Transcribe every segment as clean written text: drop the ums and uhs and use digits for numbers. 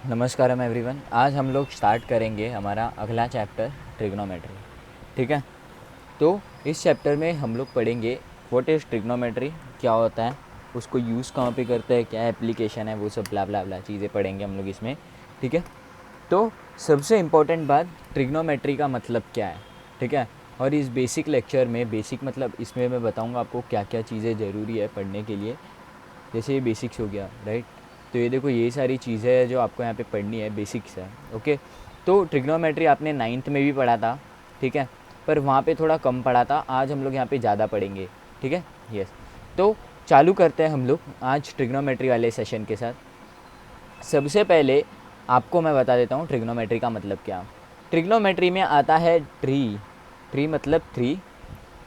नमस्कारम everyone. आज हम लोग स्टार्ट करेंगे हमारा अगला चैप्टर ट्रिग्नोमेट्री। ठीक है, तो इस चैप्टर में हम लोग पढ़ेंगे व्हाट इज़ ट्रिग्नोमेट्री, क्या होता है, उसको यूज़ कहाँ पे करते हैं, क्या एप्लीकेशन है, वो सब ब्ला ब्ला ब्ला चीज़ें पढ़ेंगे हम लोग इसमें। ठीक है, तो सबसे इम्पोर्टेंट बात, ट्रिग्नोमेट्री का मतलब क्या है। ठीक है, और इस बेसिक लेक्चर में, बेसिक मतलब इसमें मैं बताऊंगा आपको क्या क्या चीज़ें ज़रूरी है पढ़ने के लिए। जैसे ये बेसिक्स हो गया, राइट। तो ये देखो, ये सारी चीज़ें हैं जो आपको यहाँ पे पढ़नी है, बेसिक्स है। ओके, तो ट्रिग्नोमेट्री आपने 9th में भी पढ़ा था, ठीक है, पर वहाँ पे थोड़ा कम पढ़ा था। आज हम लोग यहाँ पे ज़्यादा पढ़ेंगे, ठीक है। यस, तो चालू करते हैं हम लोग आज ट्रिग्नोमेट्री वाले सेशन के साथ। सबसे पहले आपको मैं बता देता हूँ ट्रिग्नोमेट्री का मतलब क्या। ट्रिग्नोमेट्री में आता है ट्री, ट्री मतलब थ्री,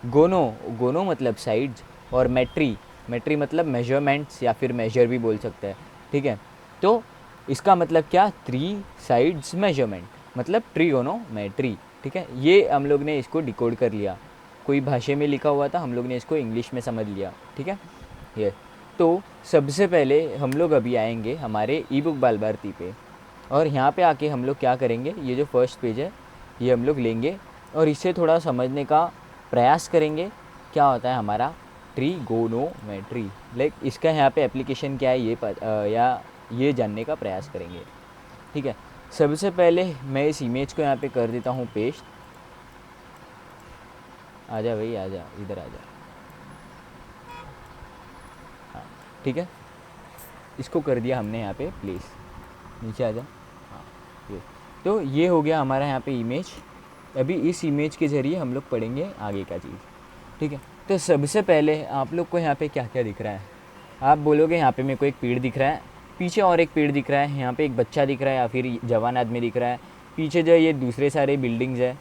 गोनो, गोनो मतलब साइड्स, और मेट्री, मेट्री मतलब मेजरमेंट्स या फिर मेजर भी बोल सकते हैं। ठीक है, तो इसका मतलब क्या, थ्री साइड्स मेजरमेंट, मतलब ट्रिगोनोमेट्री। ठीक है, ये हम लोग ने इसको डिकोड कर लिया। कोई भाषा में लिखा हुआ था, हम लोग ने इसको इंग्लिश में समझ लिया। ठीक है, ये तो सबसे पहले हम लोग अभी आएंगे हमारे ई बुक बाल भारती पे, और यहाँ पे आके हम लोग क्या करेंगे, ये जो फर्स्ट पेज है ये हम लोग लेंगे और इसे थोड़ा समझने का प्रयास करेंगे। क्या होता है हमारा ट्रिगोनोमेट्री, लाइक इसका यहाँ पे एप्लीकेशन क्या है या ये जानने का प्रयास करेंगे। ठीक है, सबसे पहले मैं इस इमेज को यहाँ पे कर देता हूँ पेस्ट। आजा भाई, आजा इधर आजा। हाँ, ठीक है, इसको कर दिया हमने यहाँ पे प्लेस, नीचे आजा। हाँ, ये तो ये हो गया हमारा यहाँ पे इमेज। अभी इस इमेज के ज़रिए हम लोग पढ़ेंगे आगे का चीज़। ठीक है, तो सबसे पहले आप लोग को यहाँ पे क्या क्या दिख रहा है। आप बोलोगे यहाँ पे मेरे को एक पेड़ दिख रहा है, पीछे और एक पेड़ दिख रहा है, यहाँ पे एक बच्चा दिख रहा है या फिर जवान आदमी दिख रहा है, पीछे जो ये दूसरे सारे बिल्डिंग्स है,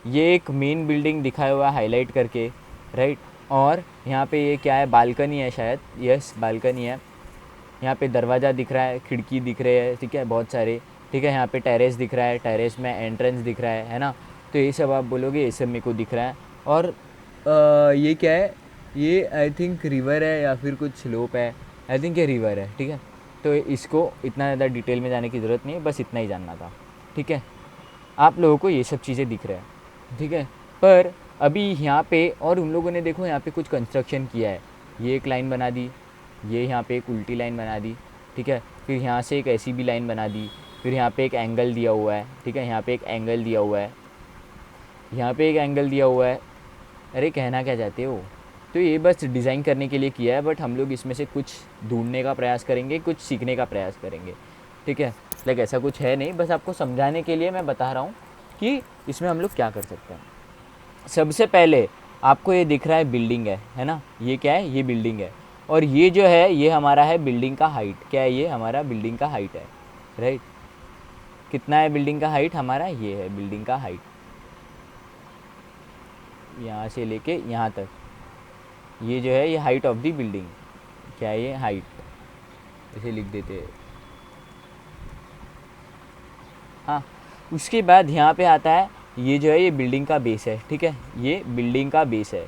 ये एक मेन बिल्डिंग दिखाया हुआ हाईलाइट करके, राइट। और यहाँ पे ये क्या है, बालकनी है शायद, यस बालकनी है। यहाँ पे दरवाज़ा दिख रहा है, खिड़की दिख रहे हैं, ठीक है, बहुत सारे। ठीक है, यहाँ पे टेरेस दिख रहा है, टेरेस में एंट्रेंस दिख रहा है ना। तो ये सब आप बोलोगे, ये सब मेरे को दिख रहा है। और ये क्या है, ये आई थिंक रिवर है या फिर कुछ स्लोप है, आई थिंक ये रिवर है। ठीक है, तो इसको इतना ज़्यादा डिटेल में जाने की ज़रूरत नहीं है, बस इतना ही जानना था। ठीक है, आप लोगों को ये सब चीज़ें दिख रहा है। ठीक है, पर अभी यहाँ पे और उन लोगों ने देखो यहाँ पे कुछ कंस्ट्रक्शन किया है, ये एक लाइन बना दी, ये यहाँ पे एक उल्टी लाइन बना दी। ठीक है, फिर यहाँ से एक ऐसी भी लाइन बना दी, फिर यहाँ पे एक एंगल दिया हुआ है। ठीक है, यहाँ पे एक एंगल दिया हुआ है, यहाँ पे एक एंगल दिया हुआ है। अरे कहना क्या चाहते हो। तो ये बस डिज़ाइन करने के लिए किया है, बट हम लोग इसमें से कुछ ढूंढने का प्रयास करेंगे, कुछ सीखने का प्रयास करेंगे। ठीक है, लाइक ऐसा कुछ है नहीं, बस आपको समझाने के लिए मैं बता रहा हूँ कि इसमें हम लोग क्या कर सकते हैं। सबसे पहले आपको ये दिख रहा है बिल्डिंग है ना, ये क्या है, ये बिल्डिंग है। और ये जो है ये हमारा है बिल्डिंग का हाइट, क्या है, ये हमारा बिल्डिंग का हाइट है, राइट। कितना है बिल्डिंग का हाइट हमारा, ये है बिल्डिंग का हाइट, यहाँ से लेके यहाँ तक, ये जो है ये हाइट ऑफ द बिल्डिंग, क्या है ये हाइट, इसे लिख देते हैं। हाँ, उसके बाद यहाँ पे आता है, ये जो है ये बिल्डिंग का बेस है। ठीक है, ये बिल्डिंग का बेस है,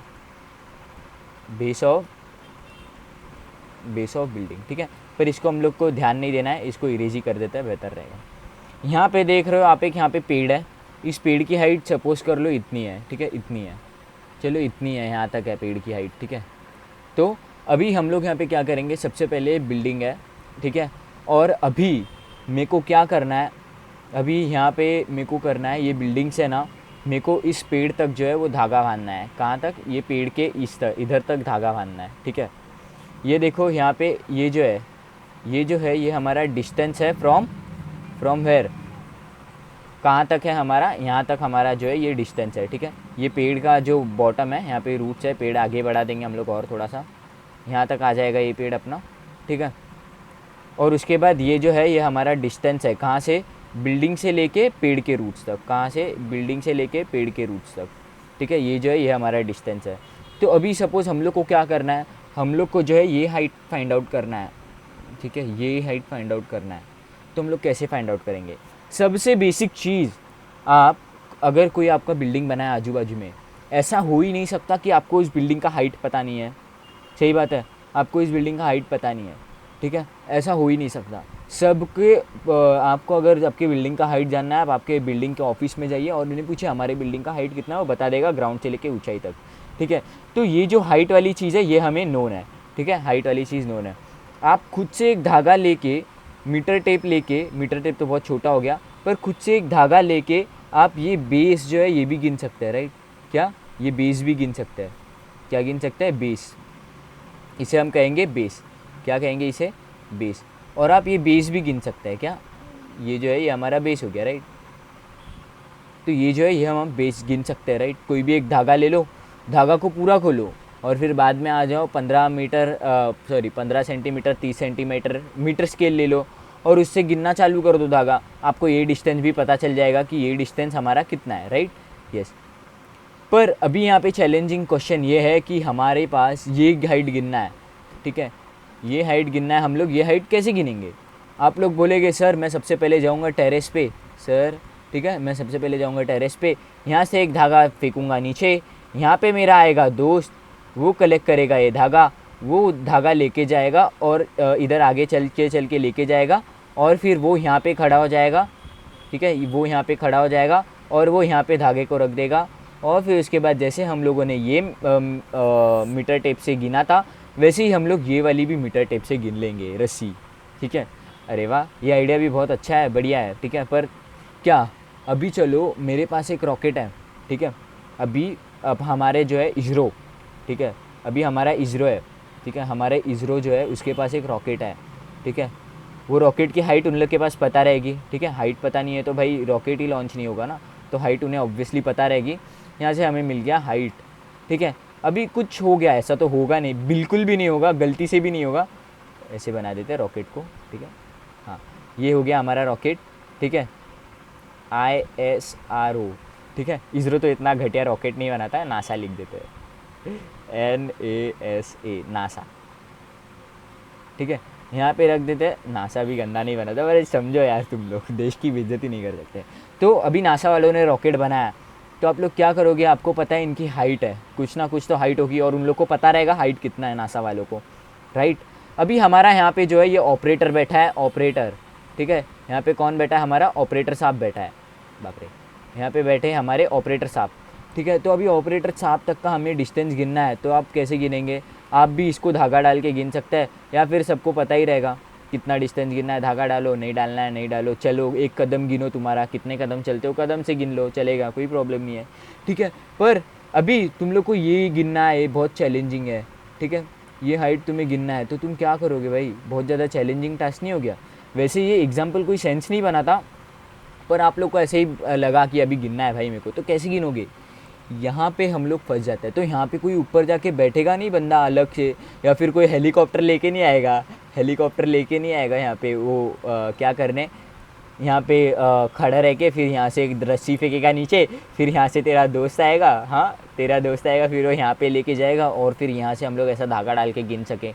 बेस ऑफ बिल्डिंग। ठीक है, पर इसको हम लोग को ध्यान नहीं देना है, इसको इरेज ही कर देता है, बेहतर रहेगा। यहाँ पे देख रहे हो आप, एक यहाँ पे पेड़ है, इस पेड़ की हाइट सपोज कर लो इतनी है। ठीक है, इतनी है, चलो इतनी है, यहाँ तक है पेड़ की हाइट। ठीक है, तो अभी हम लोग यहाँ पे क्या करेंगे, सबसे पहले बिल्डिंग है। ठीक है, और अभी मेरे को क्या करना है, अभी यहाँ पे मेरे को करना है, ये बिल्डिंग से ना मेरे को इस पेड़ तक जो है वो धागा बांधना है। कहाँ तक, ये पेड़ के इस तक, इधर तक धागा बांधना है। ठीक है, ये देखो यहाँ पे ये जो है, ये हमारा डिस्टेंस है फ्रॉम वेयर, कहाँ तक है हमारा, यहाँ तक हमारा जो है ये डिस्टेंस है। ठीक है, ये पेड़ का जो बॉटम है, यहाँ पे रूट्स है, पेड़ आगे बढ़ा देंगे हम लोग और थोड़ा सा, यहाँ तक आ जाएगा ये पेड़ अपना। ठीक है, और उसके बाद ये जो है ये हमारा डिस्टेंस है, कहाँ से, बिल्डिंग से लेके पेड़ के रूट्स तक, कहाँ से, बिल्डिंग से लेके पेड़ के रूट्स तक। ठीक है, ये जो है ये हमारा डिस्टेंस है। तो अभी सपोज़ हम लोग को क्या करना है, हम लोग को जो है ये हाइट फाइंड आउट करना है। ठीक है, ये हाइट फाइंड आउट करना है। तो हम लोग कैसे फाइंड आउट करेंगे, सबसे बेसिक चीज़, आप अगर कोई आपका बिल्डिंग बना है आजू बाजू में, ऐसा हो ही नहीं सकता कि आपको इस बिल्डिंग का हाइट पता नहीं है। सही बात है, आपको इस बिल्डिंग का हाइट पता नहीं है। ठीक है, ऐसा हो ही नहीं सकता। सबके आपको अगर आपके बिल्डिंग का हाइट जानना है, आप आपके बिल्डिंग के ऑफिस में जाइए और उन्हें पूछिए हमारे बिल्डिंग का हाइट कितना है, वो बता देगा ग्राउंड से लेके ऊंचाई तक। ठीक है, तो ये जो हाइट वाली चीज़ है ये हमें नोन है। ठीक है, हाइट वाली चीज़ नोन है। आप खुद से एक धागा लेके, मीटर टेप लेके, मीटर टेप तो बहुत छोटा हो गया, पर खुद से एक धागा लेके आप ये बेस जो है ये भी गिन सकते हैं, राइट। क्या, ये बेस भी गिन सकते हैं। क्या गिन सकते हैं? बेस। इसे हम कहेंगे बेस। क्या कहेंगे इसे? बेस। और आप ये बेस भी गिन सकते हैं। क्या, ये जो है ये हमारा बेस हो गया, राइट। तो ये जो है ये हम बेस गिन सकते हैं, राइट। कोई भी एक धागा ले लो, धागा को पूरा खोलो और फिर बाद में आ जाओ 15 सेंटीमीटर 30 सेंटीमीटर मीटर स्केल ले लो और उससे गिनना चालू कर दो धागा, आपको ये डिस्टेंस भी पता चल जाएगा कि ये डिस्टेंस हमारा कितना है, राइट। यस। पर अभी यहाँ पे चैलेंजिंग क्वेश्चन ये है कि हमारे पास ये हाइट गिनना है। ठीक है, ये हाइट गिनना है, हम लोग ये हाइट कैसे गिनेंगे? आप लोग बोलेंगे सर मैं सबसे पहले जाऊँगा टेरेस पे। सर ठीक है, मैं सबसे पहले जाऊँगा टेरेस पे, यहाँ से एक धागा फेंकूँगा नीचे, यहाँ पे मेरा आएगा दोस्त, वो कलेक्ट करेगा ये धागा, वो धागा लेके जाएगा और इधर आगे चल के लेके जाएगा और फिर वो यहाँ पे खड़ा हो जाएगा। ठीक है, वो यहाँ पे खड़ा हो जाएगा और वो यहाँ पे धागे को रख देगा और फिर उसके बाद जैसे हम लोगों ने ये मीटर टेप से गिना था वैसे ही हम लोग ये वाली भी मीटर टेप से गिन लेंगे, रस्सी। ठीक है, अरे वाह, ये आइडिया भी बहुत अच्छा है, बढ़िया है। ठीक है, पर क्या, अभी चलो मेरे पास एक रॉकेट है। ठीक है, अब हमारे जो है इसरो, ठीक है, अभी हमारा इसरो है। ठीक है, हमारे इसरो जो है उसके पास एक रॉकेट है। ठीक है, वो रॉकेट की हाइट उन लोग के पास पता रहेगी। ठीक है, हाइट पता नहीं है तो भाई रॉकेट ही लॉन्च नहीं होगा ना, तो हाइट उन्हें ऑब्वियसली पता रहेगी। यहाँ से हमें मिल गया हाइट। ठीक है, अभी कुछ हो गया, ऐसा तो होगा नहीं, बिल्कुल भी नहीं होगा, गलती से भी नहीं होगा। ऐसे बना देते हैं रॉकेट को। ठीक है, हाँ, ये हो गया हमारा रॉकेट। ठीक है, ISRO। ठीक है, इसरो तो इतना घटिया रॉकेट नहीं बनाता है, नासा लिख देते हैं, NASA, नासा। ठीक है, यहाँ पे रख देते हैं, नासा भी गंदा नहीं बनाता, पर समझो यार तुम लोग देश की बेइज्जती नहीं कर सकते। तो अभी नासा वालों ने रॉकेट बनाया, तो आप लोग क्या करोगे? आपको पता है इनकी हाइट है, कुछ ना कुछ तो हाइट होगी और उन लोग को पता रहेगा हाइट कितना है नासा वालों को, राइट। अभी हमारा यहाँ पे जो है ये ऑपरेटर बैठा है, ऑपरेटर। ठीक है, यहाँ पे कौन बैठा है? हमारा ऑपरेटर साहब बैठा है। बाप रे, यहाँ पे बैठे हैं हमारे ऑपरेटर साहब। ठीक है, तो अभी ऑपरेटर साहब तक का हमें डिस्टेंस गिनना है, तो आप कैसे गिनेंगे? आप भी इसको धागा डाल के गिन सकते हैं या फिर सबको पता ही रहेगा कितना डिस्टेंस गिनना है, धागा डालो, नहीं डालना है नहीं डालो, चलो एक कदम गिनो, तुम्हारा कितने कदम चलते हो कदम से गिन लो, चलेगा, कोई प्रॉब्लम नहीं है। ठीक है, पर अभी तुम लोग को ये गिनना है, बहुत चैलेंजिंग है। ठीक है, ये हाइट तुम्हें गिनना है, तो तुम क्या करोगे भाई? बहुत ज़्यादा चैलेंजिंग टास्क नहीं हो गया? वैसे ये एग्जाम्पल कोई सेंस नहीं बनाता, पर आप लोग को ऐसे ही लगा कि अभी गिनना है भाई मेरे को, तो कैसे गिनोगे? यहाँ पे हम लोग फंस जाते हैं। तो यहाँ पे कोई ऊपर जाके बैठेगा नहीं बंदा अलग से, या फिर कोई हेलीकॉप्टर लेके नहीं आएगा, हेलीकॉप्टर लेके नहीं आएगा यहाँ पे वो क्या करने, यहाँ पे खड़ा रह के फिर यहाँ से एक रस्सी फेंकेगा नीचे, फिर यहाँ से तेरा दोस्त आएगा, हाँ तेरा दोस्त आएगा, फिर वो यहाँ पे लेके जाएगा और फिर यहाँ से हम लोग ऐसा धागा डाल के गिन सकें।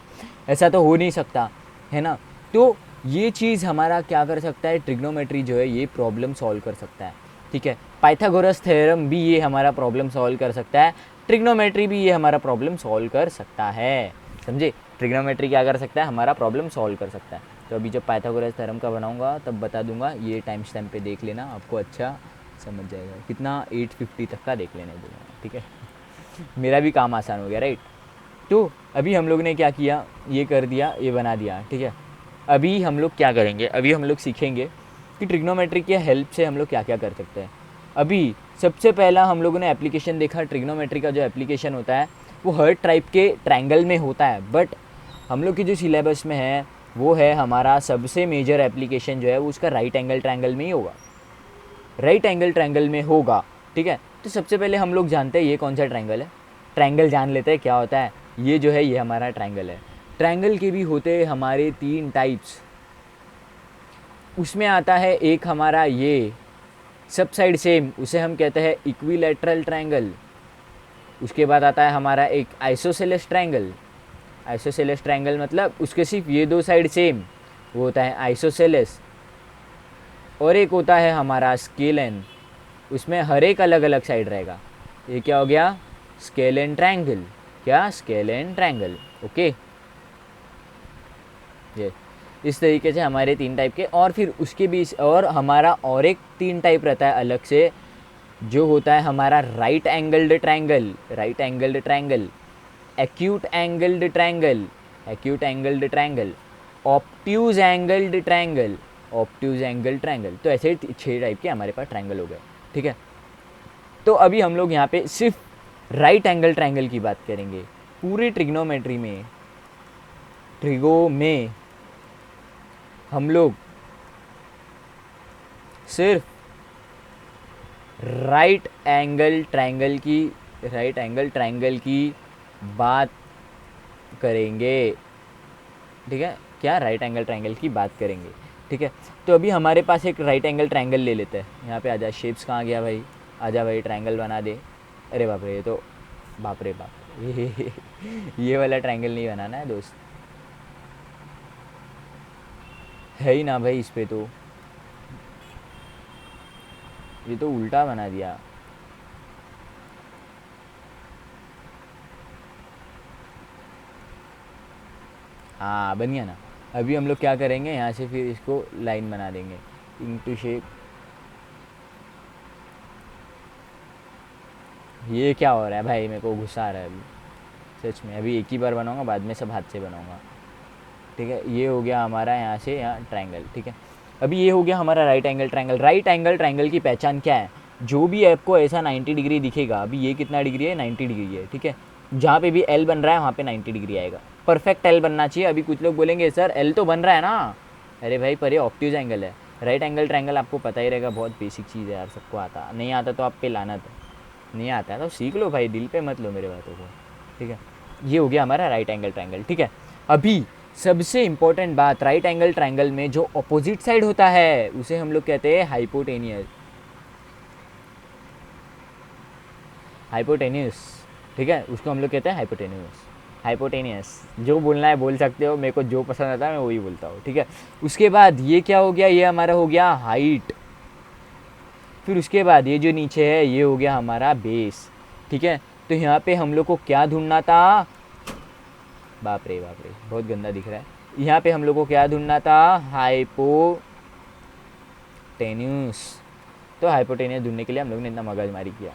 ऐसा तो हो नहीं सकता, है ना। तो ये चीज़ हमारा क्या कर सकता है, ट्रिग्नोमेट्री जो है ये प्रॉब्लम सॉल्व कर सकता है। ठीक है, पाइथागोरस थ्योरम भी ये हमारा प्रॉब्लम सॉल्व कर सकता है, ट्रिग्नोमेट्री भी ये हमारा प्रॉब्लम सॉल्व कर सकता है, समझे। ट्रिग्नोमेट्री क्या कर सकता है, हमारा प्रॉब्लम सॉल्व कर सकता है। तो अभी जब पाइथागोरस थ्योरम का बनाऊंगा तब बता दूंगा, ये टाइम स्टैम्प पे देख लेना, आपको अच्छा समझ जाएगा। कितना 850 तक का देख लेने दूंगा, ठीक है। मेरा भी काम आसान हो गया, राइट। तो अभी हम लोग ने क्या किया, ये कर दिया, ये बना दिया, ठीक है। अभी हम लोग क्या करेंगे, अभी हम लोग सीखेंगे कि ट्रिग्नोमेट्री की हेल्प से हम लोग क्या क्या कर सकते हैं। अभी सबसे पहला हम लोगों ने एप्लीकेशन देखा, ट्रिग्नोमेट्री का जो एप्लीकेशन होता है वो हर टाइप के ट्रायंगल में होता है, बट हम लोग की जो सिलेबस में है वो है हमारा सबसे मेजर एप्लीकेशन जो है वो उसका राइट एंगल ट्रायंगल में ही होगा, राइट एंगल ट्रायंगल में होगा, ठीक है। तो सबसे पहले हम लोग जानते हैं ये कौन सा ट्रायंगल है, ट्रायंगल जान लेते हैं क्या होता है। ये जो है ये हमारा ट्रायंगल है। ट्रायंगल के भी होते हैं हमारे 3 टाइप्स, उसमें आता है एक हमारा ये सब साइड सेम, उसे हम कहते हैं इक्विलैटरल ट्रायंगल। उसके बाद आता है हमारा एक आइसोसेलेस ट्रायंगल। आइसोसेलेस ट्रायंगल मतलब उसके सिर्फ ये 2 साइड सेम, वो होता है आइसोसेलेस। और एक होता है हमारा स्केलेन, उसमें हर एक अलग अलग साइड रहेगा। ये क्या हो गया, स्केलेन ट्रायंगल। क्या, स्केलेन ट्रायंगल, ओके। ये इस तरीके से हमारे 3 टाइप के, और फिर उसके बीच और हमारा और एक 3 टाइप रहता है अलग से, जो होता है हमारा right angled triangle, right angled triangle, acute angled triangle, acute angled triangle, obtuse angled triangle, obtuse angle triangle. तो ऐसे 6 टाइप के हमारे पास ट्रायंगल हो गए, ठीक है। तो अभी हम लोग यहाँ पे सिर्फ राइट एंगल ट्रायंगल की बात करेंगे। पूरे ट्रिग्नोमेट्री में, ट्रिगो में हम लोग सिर्फ राइट एंगल ट्रायंगल की बात करेंगे, ठीक है। क्या? राइट एंगल ट्रायंगल की बात करेंगे, ठीक है। तो अभी हमारे पास एक राइट एंगल ट्रायंगल ले लेते हैं। यहाँ पे आजा, शेप्स कहाँ गया भाई? आजा भाई, ट्रायंगल बना दे। अरे बाप रे, ये तो बाप रे बाप ये वाला ट्रायंगल नहीं बनाना है दोस्त, है ही ना भाई। इस पे तो ये तो उल्टा बना दिया। हाँ बन गया ना। अभी हम लोग क्या करेंगे, यहाँ से फिर इसको लाइन बना देंगे इनटू शेप। ये क्या हो रहा है भाई? मेरे को गुस्सा आ रहा है अभी सच में। अभी एक ही बार बनाऊंगा, बाद में सब हाथ से बनाऊंगा, ठीक है। ये हो गया हमारा यहाँ से यहाँ ट्रायंगल, ठीक है। अभी ये हो गया हमारा right angle triangle. Right angle triangle की पहचान क्या है? जो भी आपको ऐसा 90 डिग्री दिखेगा, अभी ये कितना डिग्री है? 90 डिग्री है, ठीक है। जहाँ पे भी एल बन रहा है वहाँ पे 90 डिग्री आएगा। परफेक्ट एल बनना चाहिए। अभी कुछ लोग बोलेंगे सर एल तो बन रहा है ना, अरे भाई पर ये ऑब्ट्यूज एंगल है। राइट एंगल ट्रायंगल आपको पता ही रहेगा, बहुत बेसिक चीज़ है यार, सबको आता। नहीं आता तो आप पे लानत है, नहीं आता है तो सीख लो भाई, दिल पे मत लो मेरे बातों को, ठीक है। ये हो गया हमारा राइट एंगल ट्रायंगल, ठीक है। अभी सबसे इंपॉर्टेंट बात, राइट एंगल ट्रायंगल में जो अपोजिट साइड होता है उसे हम लोग कहते हैं हाइपोटेनियस, हाइपोटेन्यूस, ठीक है। उसको हम लोग कहते हैं हाइपोटेन्यूस, हाइपोटेनियस। जो बोलना है बोल सकते हो, मेरे को जो पसंद आता है मैं वही बोलता हूँ, ठीक है। उसके बाद ये क्या हो गया? ये हमारा हो गया हाइट। फिर उसके बाद ये जो नीचे है ये हो गया हमारा बेस, ठीक है। तो यहाँ पे हम लोग को क्या ढूंढना था? बाप रे बाप रे, बहुत गंदा दिख रहा है। यहाँ पे हम लोग को क्या ढूंढना था? हाइपोटेन्यूस। तो हाइपोटेनियस ढूंढने के लिए हम लोग ने इतना मगजमारी किया।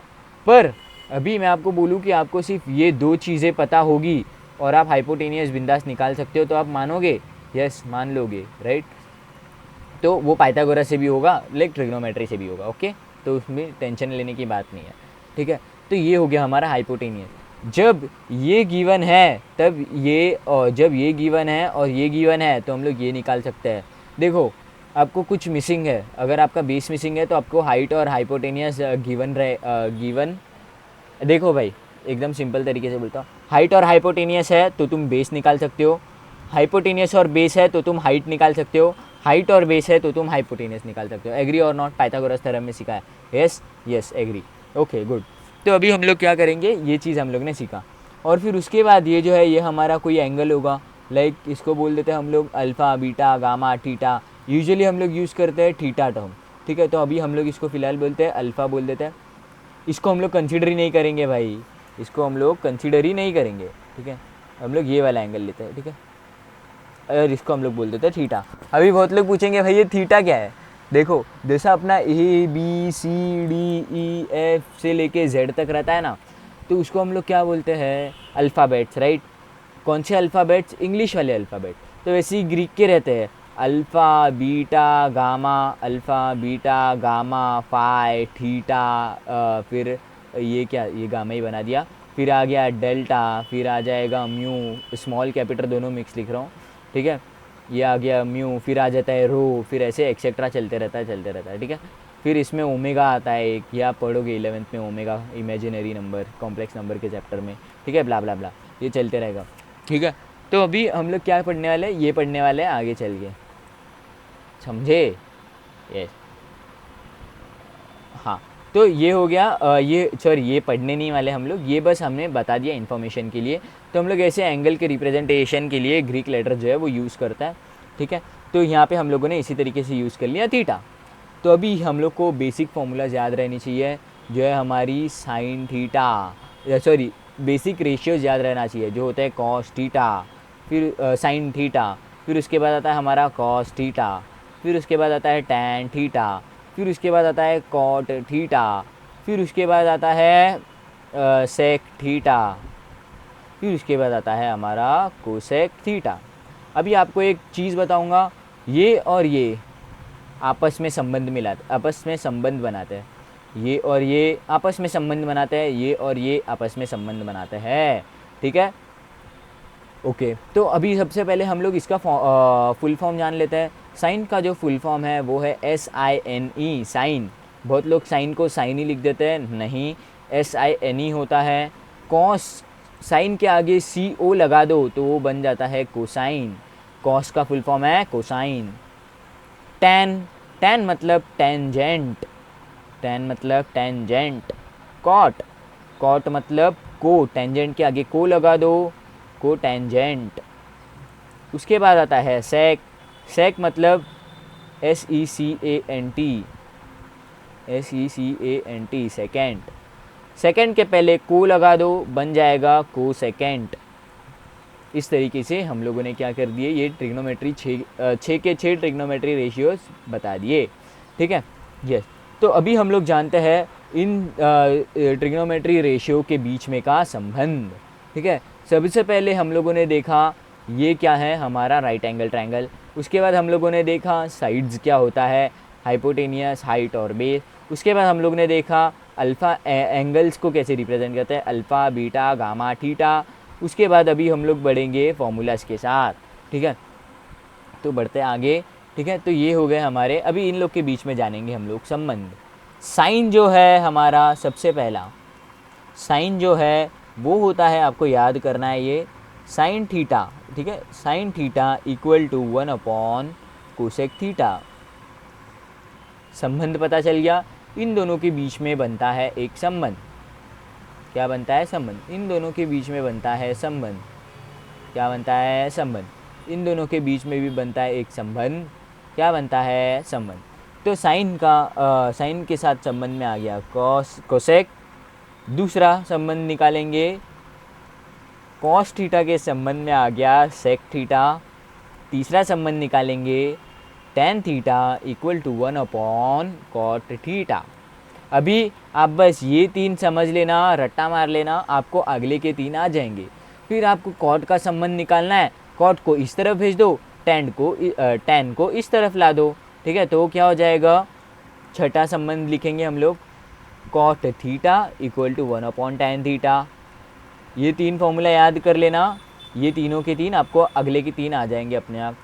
पर अभी मैं आपको बोलूँ कि आपको सिर्फ ये 2 चीज़ें पता होगी और आप हाइपोटेनियस बिंदास निकाल सकते हो, तो आप मानोगे? यस, मान लोगे, राइट। तो वो पाइथागोरस से भी होगा, लाइक ट्रिग्नोमेट्री से भी होगा, ओके। तो उसमें टेंशन लेने की बात नहीं है, ठीक है। तो ये हो गया हमारा हाइपोटेनियस। जब ये गिवन है तब ये, और जब ये गिवन है और ये गिवन है तो हम लोग ये निकाल सकते हैं। देखो आपको कुछ मिसिंग है, अगर आपका बेस मिसिंग है तो आपको हाइट और हाइपोटेनियस गिवन। देखो भाई एकदम सिंपल तरीके से बोलता हूँ, हाइट और हाइपोटेनियस है तो तुम बेस निकाल सकते हो, हाइपोटेनियस और बेस है तो तुम हाइट निकाल सकते हो, हाइट और बेस है तो तुम हाइपोटेनियस निकाल सकते हो। एग्री और नॉट? पाइथागोरस थ्योरम में सीखा है। Yes yes, agree, okay good. तो अभी हम लोग क्या करेंगे, ये चीज़ हम लोग ने सीखा। और फिर उसके बाद ये जो है ये हमारा कोई एंगल होगा, लाइक इसको बोल देते हैं हम लोग alpha, beta, gamma, theta. Usually हम लोग यूज़ करते हैं थीटा टर्म, ठीक है। तो अभी हम लोग इसको फ़िलहाल बोलते हैं अल्फ़ा बोल देते हैं। इसको हम लोग कंसीडर ही नहीं करेंगे भाई, इसको हम लोग कंसीडर ही नहीं करेंगे, ठीक है। हम लोग ये वाला एंगल लेते हैं, ठीक है। और इसको हम लोग बोल देते हैं थीटा। अभी बहुत लोग पूछेंगे भाई ये थीटा क्या है? देखो जैसा अपना ABCDEF से लेके Z तक रहता है ना, तो उसको हम लोग क्या बोलते हैं? Alphabets, right. कौन से अल्फ़ाबेट्स? इंग्लिश वाले अल्फ़ाबेट। तो वैसे ही ग्रीक के रहते हैं, alpha, beta, gamma, alpha, beta, gamma, phi, theta, फिर ये क्या, ये गामा ही बना दिया। फिर आ गया डेल्टा, फिर आ जाएगा म्यू, स्मॉल कैपिटल दोनों मिक्स लिख रहा हूँ, ठीक है। ये आ गया म्यू, फिर आ जाता है रो, फिर ऐसे एक्सेट्रा चलते रहता है, ठीक है। फिर इसमें ओमेगा आता है एक, ये आप पढ़ोगे 11th में, omega imaginary number, complex number के चैप्टर में, ठीक है। ब्ला ब्ला ब्ला, ये चलते रहेगा, ठीक है। तो अभी हम लोग क्या पढ़ने वाले हैं? ये पढ़ने वाले हैं आगे चल के, समझे? यस, हाँ। तो ये हो गया, ये सॉरी ये पढ़ने नहीं वाले हम लोग, ये बस हमने बता दिया इन्फॉर्मेशन के लिए। तो हम लोग ऐसे एंगल के रिप्रेजेंटेशन के लिए ग्रीक लेटर जो है वो यूज़ करता है, ठीक है। तो यहाँ पे हम लोगों ने इसी तरीके से यूज़ कर लिया थीटा। तो अभी हम लोग को बेसिक फॉर्मूलाज याद रहनी चाहिए, जो है हमारी साइन थीटा, बेसिक रेशियोज याद रहना चाहिए, जो होता है कॉस थीटा, फिर साइन थीटा, फिर उसके बाद आता है हमारा कॉस थीटा, फिर उसके बाद आता है टैन थीटा, फिर उसके बाद आता है कॉट थीटा, फिर उसके बाद आता है सेक थीटा, फिर उसके बाद आता है हमारा कोसेक थीटा। अभी आपको एक चीज़ बताऊंगा, ये और ये आपस में संबंध मिलाते, आपस में संबंध बनाते हैं, ये और ये आपस में संबंध बनाते हैं, ये और ये आपस में संबंध बनाते हैं, ठीक है। ओके, तो अभी सबसे पहले हम लोग इसका फुल फॉर्म जान लेते हैं। साइन का जो फुल फॉर्म है वो है SINE, साइन। बहुत लोग साइन को साइन ही लिख देते हैं, नहीं, SINE होता है। कॉस, साइन के आगे CO लगा दो तो वो बन जाता है कोसाइन, कॉस का फुल फॉर्म है कोसाइन। टैन, टैन मतलब टेंजेंट, टैन मतलब टेंजेंट। कॉट, कॉट मतलब को, टेंजेंट के आगे को लगा दो, को टेंजेंट। उसके बाद आता है सेक, सेक मतलब SECANT, SECANT, सेकेंड। सेकेंड के पहले को लगा दो, बन जाएगा को सेकेंड। इस तरीके से हम लोगों ने क्या कर दिए, ये ट्रिग्नोमेट्री 6 के 6 ट्रिग्नोमेट्री रेशियोज बता दिए, ठीक है। यस, तो अभी हम लोग जानते हैं इन ट्रिग्नोमेट्री रेशियो के बीच में का संबंध, ठीक है। सबसे पहले हम लोगों ने देखा ये क्या है, हमारा राइट एंगल ट्रायंगल। उसके बाद हम लोगों ने देखा साइड्स क्या होता है, हाइपोटेनियस, हाइट और बेस। उसके बाद हम लोग ने देखा अल्फ़ा एंगल्स को कैसे रिप्रेजेंट करते हैं, अल्फ़ा, बीटा, गामा, थीटा। उसके बाद अभी हम लोग बढ़ेंगे फॉर्मूलाज के साथ, ठीक है। तो बढ़ते आगे, ठीक है। तो ये हो गए हमारे, अभी इन लोग के बीच में जानेंगे हम लोग संबंध। साइन जो है हमारा, सबसे पहला साइन जो है वो होता है, आपको याद करना है ये, साइन थीटा, ठीक है। Sine theta equal to 1 cosec theta. संबंध पता चल गया, इन दोनों के बीच में बनता है एक संबंध। क्या बनता है, संबंध। इन दोनों के बीच में बनता है संबंध। क्या बनता है, संबंध। इन दोनों के बीच में भी बनता है एक संबंध। क्या बनता है, संबंध। तो साइन का साइन के साथ संबंध में आ गया कॉस, कोसेक। दूसरा संबंध निकालेंगे, कॉस थीटा के संबंध में आ गया सेक थीटा। तीसरा संबंध निकालेंगे tan theta equal to 1 cot theta. अभी आप बस ये 3 समझ लेना, रट्टा मार लेना, आपको अगले के 3 आ जाएंगे। फिर आपको कॉट का संबंध निकालना है, कॉट को इस तरफ भेज दो, टैन को इस तरफ ला दो, ठीक है। तो क्या हो जाएगा, छठा संबंध लिखेंगे हम लोग, cot theta equal to 1 tan theta. ये 3 फॉर्मूला याद कर लेना, ये तीनों के 3 आपको अगले के 3 आ जाएंगे अपने आप।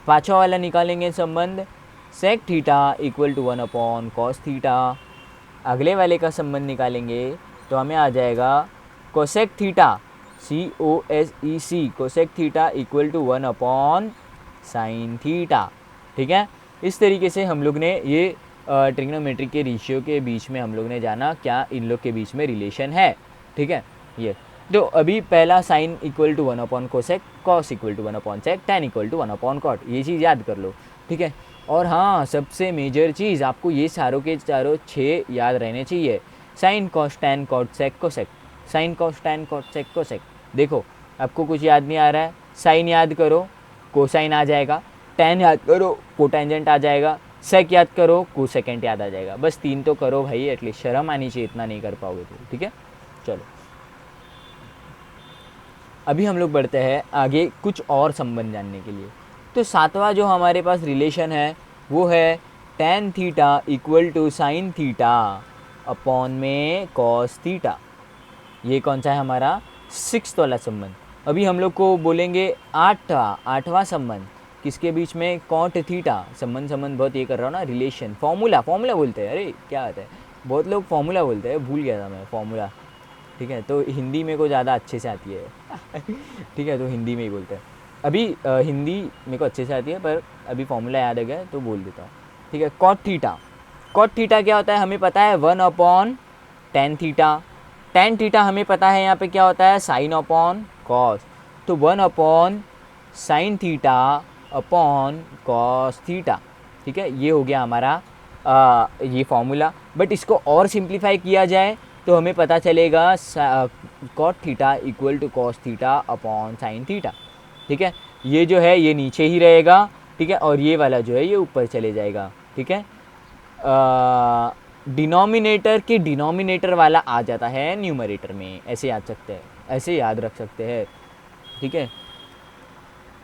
पाँचवा वाला निकालेंगे संबंध, sec theta equal to 1 cos theta. अगले वाले का संबंध निकालेंगे तो हमें आ जाएगा cosec theta, COSEC, cosec theta equal to 1 sine theta, ठीक है। इस तरीके से हम लोग ने ये ट्रिग्नोमेट्री के रेशियो के बीच में हम लोग ने जाना क्या इन लोग के बीच में रिलेशन है, ठीक है। ये तो अभी पहला sine equal to 1 cosec, cos equal to 1 sec, tan equal to 1 cot, ये चीज़ याद कर लो, ठीक है। और हाँ, सबसे मेजर चीज़ आपको ये चारों के चारों 6 याद रहने चाहिए, sine cos tan cot sec cosec, sine cos tan cot sec cosec. देखो आपको कुछ याद नहीं आ रहा है, साइन याद करो कोसाइन आ जाएगा, टैन याद करो कोटेंजेंट आ जाएगा, सेक याद करो कोसेकेंट याद आ जाएगा। बस 3 तो करो भाई, एटलीस्ट शर्म आनी चाहिए, इतना नहीं कर पाओगे तो, ठीक है। चलो अभी हम लोग बढ़ते हैं आगे कुछ और संबंध जानने के लिए। तो 7वां जो हमारे पास रिलेशन है वो है tan theta equal to sine theta upon में कॉस थीटा। ये कौन सा है हमारा, 6th वाला संबंध। अभी हम लोग को बोलेंगे 8वां संबंध, किसके बीच में, कॉट थीटा। संबंध बहुत ये कर रहा हूँ ना, रिलेशन, फॉर्मूला बोलते हैं, अरे क्या आता है, बहुत लोग फॉर्मूला बोलते हैं, भूल गया था मैं फॉर्मूला, ठीक है। तो हिंदी मेरे को ज़्यादा अच्छे से आती है ठीक है, तो हिंदी में ही बोलते हैं। अभी हिंदी मेरे को अच्छे से आती है, पर अभी फॉर्मूला याद आ गया तो बोल देता हूँ, ठीक है। कॉट थीटा, कॉट थीटा क्या होता है हमें पता है, 1 टैन थीटा। टैन थीटा हमें पता है यहाँ पे क्या होता है, साइन अपॉन कॉस। तो 1 sine theta upon cos theta, ठीक है। ये हो गया हमारा ये फॉर्मूला। बट इसको और सिंप्लीफाई किया जाए तो हमें पता चलेगा cot theta equal to cos theta upon sine theta, ठीक है। ये जो है ये नीचे ही रहेगा, ठीक है, और ये वाला जो है ये ऊपर चले जाएगा, ठीक है। डिनोमिनेटर के डिनोमिनेटर वाला आ जाता है न्यूमरेटर में, ऐसे याद सकते हैं, ऐसे याद रख सकते हैं, ठीक है।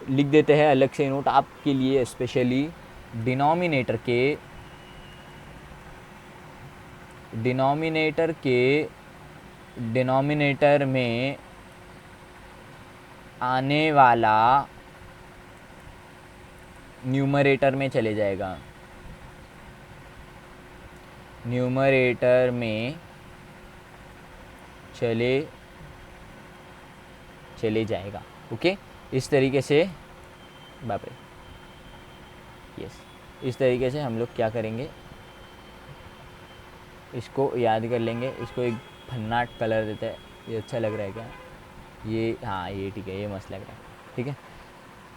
लिख देते हैं अलग से नोट आपके लिए स्पेशली, डिनोमिनेटर के डिनोमिनेटर में आने वाला न्यूमरेटर में चले जाएगा, न्यूमरेटर में चले जाएगा। ओके, इस तरीके से, बाप रे, यस, इस तरीके से हम लोग क्या करेंगे, इसको याद कर लेंगे। इसको एक भन्नाट कलर देते हैं, ये अच्छा लग रहा है क्या, ये, हाँ ये ठीक है, ये मस्त लग रहा है, ठीक है।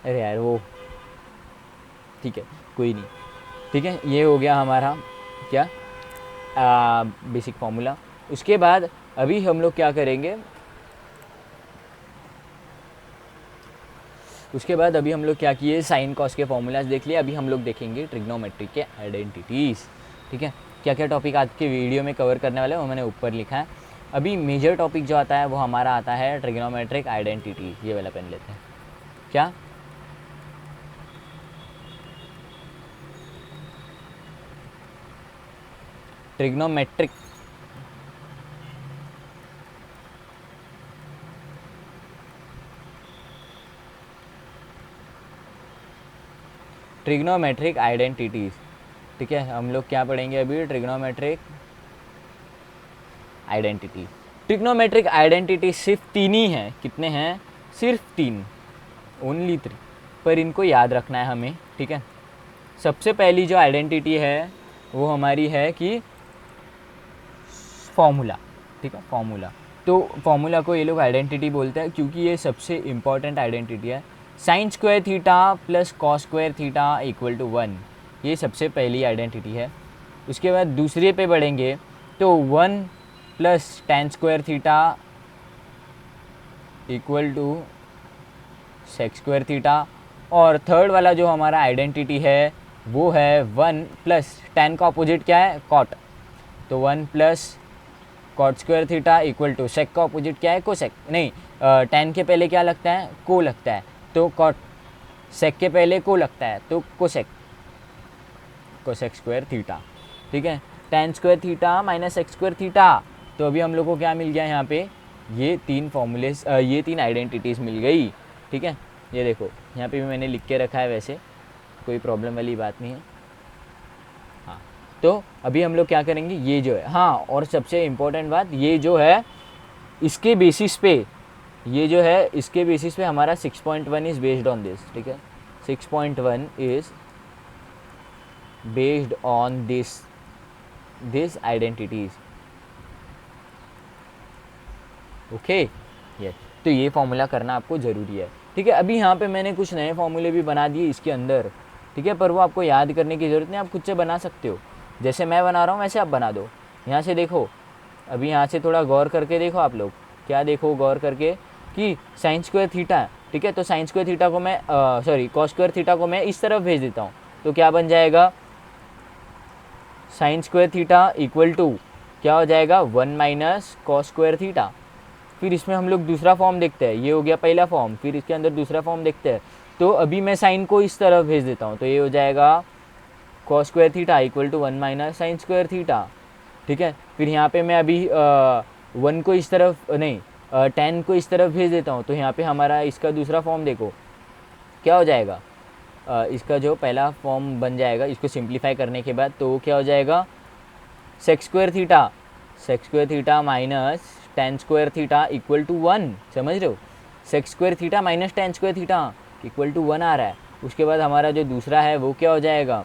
अरे यार वो, ठीक है, कोई नहीं, ठीक है। ये हो गया हमारा क्या, बेसिक फॉर्मूला। उसके बाद अभी हम लोग क्या करेंगे, उसके बाद अभी हम लोग क्या किए, साइन कॉस के फॉर्मूलाज देख लिए। अभी हम लोग देखेंगे ट्रिग्नोमेट्री के आइडेंटिटीज़, ठीक है। क्या क्या टॉपिक आज के वीडियो में कवर करने वाले हैं वो मैंने ऊपर लिखा है। अभी मेजर टॉपिक जो आता है वो हमारा आता है ट्रिग्नोमेट्रिक आइडेंटिटी। ये वाला पेन लेते हैं क्या, ट्रिग्नोमेट्रिक ट्रिग्नोमेट्रिक आइडेंटिटीज़, ठीक है। हम लोग क्या पढ़ेंगे अभी, ट्रिग्नोमेट्रिक आइडेंटिटी। ट्रिग्नोमेट्रिक आइडेंटिटी सिर्फ 3 ही हैं, कितने हैं, सिर्फ 3, ओनली 3, पर इनको याद रखना है हमें, ठीक है। सबसे पहली जो आइडेंटिटी है वो हमारी है कि फॉर्मूला, ठीक है, फॉर्मूला। तो फॉर्मूला को ये लोग आइडेंटिटी बोलते हैं क्योंकि ये सबसे इम्पॉर्टेंट आइडेंटिटी है। Sine square theta plus cos square theta equal to 1, ये सबसे पहली आइडेंटिटी है। उसके बाद दूसरे पे बढ़ेंगे तो 1 plus tan square theta equal to sec square theta. और थर्ड वाला जो हमारा आइडेंटिटी है वो है 1 प्लस टेन का अपोजिट क्या है, कॉट, तो 1 plus cot square theta equal to sec का अपोजिट क्या है, कोसेक, नहीं, टेन के पहले क्या लगता है, को लगता है, तो कॉट, सेक के पहले को लगता है तो कोसेक, कोसेक स्क्वायर थीटा, ठीक है। Tan square theta minus sec square theta, तो अभी हम लोग को क्या मिल गया यहाँ पे, ये 3 फॉर्मूले, ये 3 आइडेंटिटीज़ मिल गई, ठीक है। ये देखो यहाँ पे भी मैंने लिख के रखा है, वैसे कोई प्रॉब्लम वाली बात नहीं है। हाँ, तो अभी हम लोग क्या करेंगे, ये जो है, हाँ, और सबसे इम्पोर्टेंट बात, ये जो है इसके बेसिस पे, ये जो है इसके बेसिस पे हमारा 6.1 इज़ बेस्ड ऑन दिस, ठीक है। 6.1 is based on this identities, okay, ये, तो ये फॉर्मूला करना आपको ज़रूरी है, ठीक है। अभी यहाँ पे मैंने कुछ नए फॉर्मूले भी बना दिए इसके अंदर, ठीक है, पर वो आपको याद करने की ज़रूरत नहीं, आप खुद से बना सकते हो, जैसे मैं बना रहा हूँ वैसे आप बना दो। यहाँ से देखो, अभी यहाँ से थोड़ा गौर करके देखो आप लोग, क्या देखो गौर करके, कि साइन स्क्वायर थीटा, ठीक है, तो साइन स्क्वायर थीटा को मैं सॉरी कॉस स्क्वायर थीटा को मैं इस तरफ भेज देता हूँ, तो क्या बन जाएगा, sine square theta equal to क्या हो जाएगा, 1 माइनस कॉस स्क्वायर थीटा। फिर इसमें हम लोग दूसरा फॉर्म देखते हैं, ये हो गया पहला फॉर्म, फिर इसके अंदर दूसरा फॉर्म देखते हैं, तो अभी मैं साइन को इस तरफ भेज देता हूँ, तो ये हो जाएगा cos square theta equal to 1 minus sine square theta, ठीक है। फिर यहाँ पे मैं अभी 1 को इस तरफ नहीं, 10 को इस तरफ भेज देता हूँ, तो यहाँ पे हमारा इसका दूसरा फॉर्म देखो क्या हो जाएगा, इसका जो पहला फॉर्म बन जाएगा, इसको सिंप्लीफाई करने के बाद, तो क्या हो जाएगा, sec square theta minus tan square theta equal to 1, समझ रहे हो, sec square theta minus tan square theta equal to 1 आ रहा है। उसके बाद हमारा जो दूसरा है वो क्या हो जाएगा,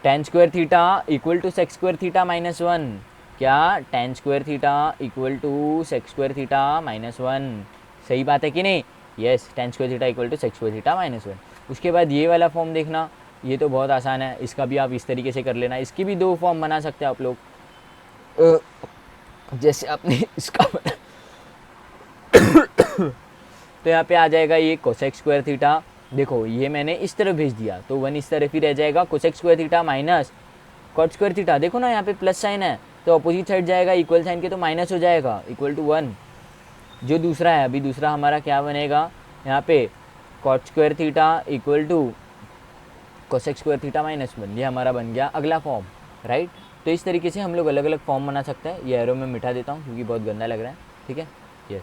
tan square theta equal to sec square theta minus 1, क्या, tan square theta equal to sec square theta minus 1, सही बात है कि नहीं, yes, tan square theta equal to sec square theta minus 1। उसके बाद ये वाला फॉर्म देखना, ये तो बहुत आसान है, इसका भी आप इस तरीके से कर लेना, इसकी भी 2 फॉर्म बना सकते हैं आप लोग, जैसे आपने इसका तो यहाँ पे आ जाएगा ये कोसेक स्क्वायर थीटा देखो ये मैंने इस तरफ भेज दिया तो 1 इस तरफ ही रह जाएगा, cosec square theta minus cot square theta, देखो ना यहाँ पे प्लस साइन है तो अपोजिट साइड जाएगा, इक्वल साइन के तो माइनस हो जाएगा, इक्वल टू 1। जो दूसरा है, अभी दूसरा हमारा क्या बनेगा यहाँ पे, cot square theta equal to cosec square theta minus 1, ये हमारा बन गया अगला फॉर्म, राइट। तो इस तरीके से हम लोग अलग अलग फॉर्म बना सकते हैं। ये एरो में मिटा देता हूँ क्योंकि बहुत गंदा लग रहा है, ठीक है ये।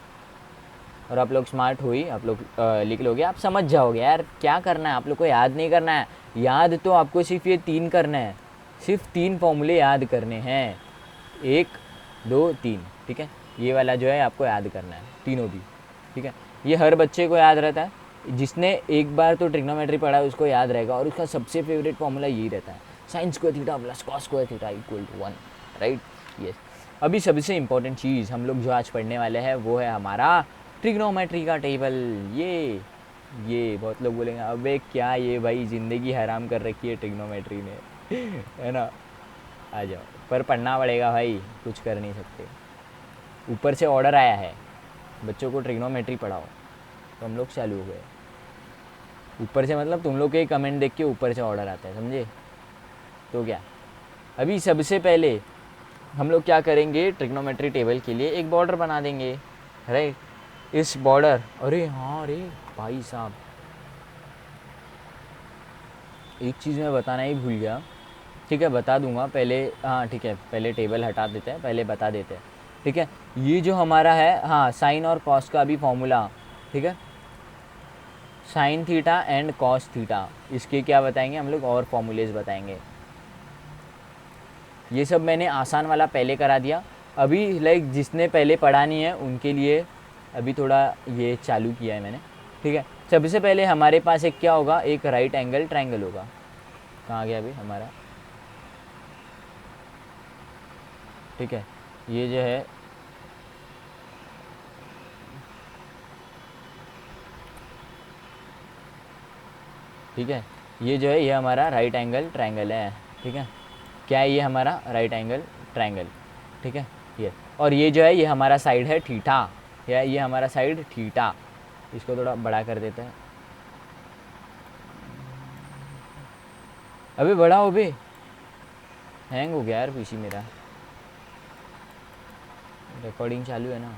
और आप लोग स्मार्ट हुई, आप लोग लिख लोगे, आप समझ जाओगे यार क्या करना है, आप लोग को याद नहीं करना है, याद तो आपको सिर्फ ये 3 करना है, सिर्फ 3 फॉर्मूले याद करने हैं, 1 2 3, ठीक है। ये वाला जो है आपको याद करना है, तीनों भी, ठीक है। ये हर बच्चे को याद रहता है, जिसने एक बार तो ट्रिग्नोमेट्री पढ़ा है उसको याद रहेगा, और उसका सबसे फेवरेट फॉर्मूला यही रहता है, sine square theta plus cos square theta equal to 1, right, yes. अभी सबसे इम्पोर्टेंट चीज़ हम लोग जो आज पढ़ने वाले हैं वो है हमारा ट्रिग्नोमेट्री का टेबल। ये बहुत लोग बोलेंगे अबे क्या ये भाई ज़िंदगी हराम कर रखी है ट्रिग्नोमेट्री ने है ना, आ जाओ, पर पढ़ना पड़ेगा भाई, कुछ कर नहीं सकते। ऊपर से ऑर्डर आया है बच्चों को ट्रिग्नोमेट्री पढ़ाओ, तो हम लोग चालू हो गए। ऊपर से मतलब तुम लोग के कमेंट देख के ऊपर से ऑर्डर आता है, समझे। तो क्या, अभी सबसे पहले हम लोग क्या करेंगे, ट्रिग्नोमेट्री टेबल के लिए एक बॉर्डर बना देंगे, राइट। इस बॉर्डर, अरे हाँ अरे भाई साहब एक चीज़ मैं बताना ही भूल गया, ठीक है बता दूंगा पहले, हाँ ठीक है पहले टेबल हटा देते हैं, पहले बता देते हैं, ठीक है। ये जो हमारा है, हाँ साइन और कॉस का भी फॉर्मूला, ठीक है, sine theta and cos theta, इसके क्या बताएंगे हम लोग, और फॉर्मूलेज बताएंगे। ये सब मैंने आसान वाला पहले करा दिया, अभी लाइक जिसने पहले पढ़ा नहीं है उनके लिए अभी थोड़ा ये चालू किया है मैंने, ठीक है। सबसे पहले हमारे पास एक क्या होगा, एक राइट एंगल ट्रायंगल होगा, कहाँ गया अभी हमारा, ठीक है। ये जो है ठीक है, ये जो है ये हमारा राइट एंगल ट्रायंगल है, ठीक है। क्या है ये हमारा राइट एंगल ट्रायंगल, ठीक है ये। और ये जो है ये हमारा साइड है थीटा, या ये हमारा साइड थीटा, इसको थोड़ा बड़ा कर देते हैं, अबे बड़ा हो बे, हैंग हो गया यार पीसी मेरा, रिकॉर्डिंग चालू है ना,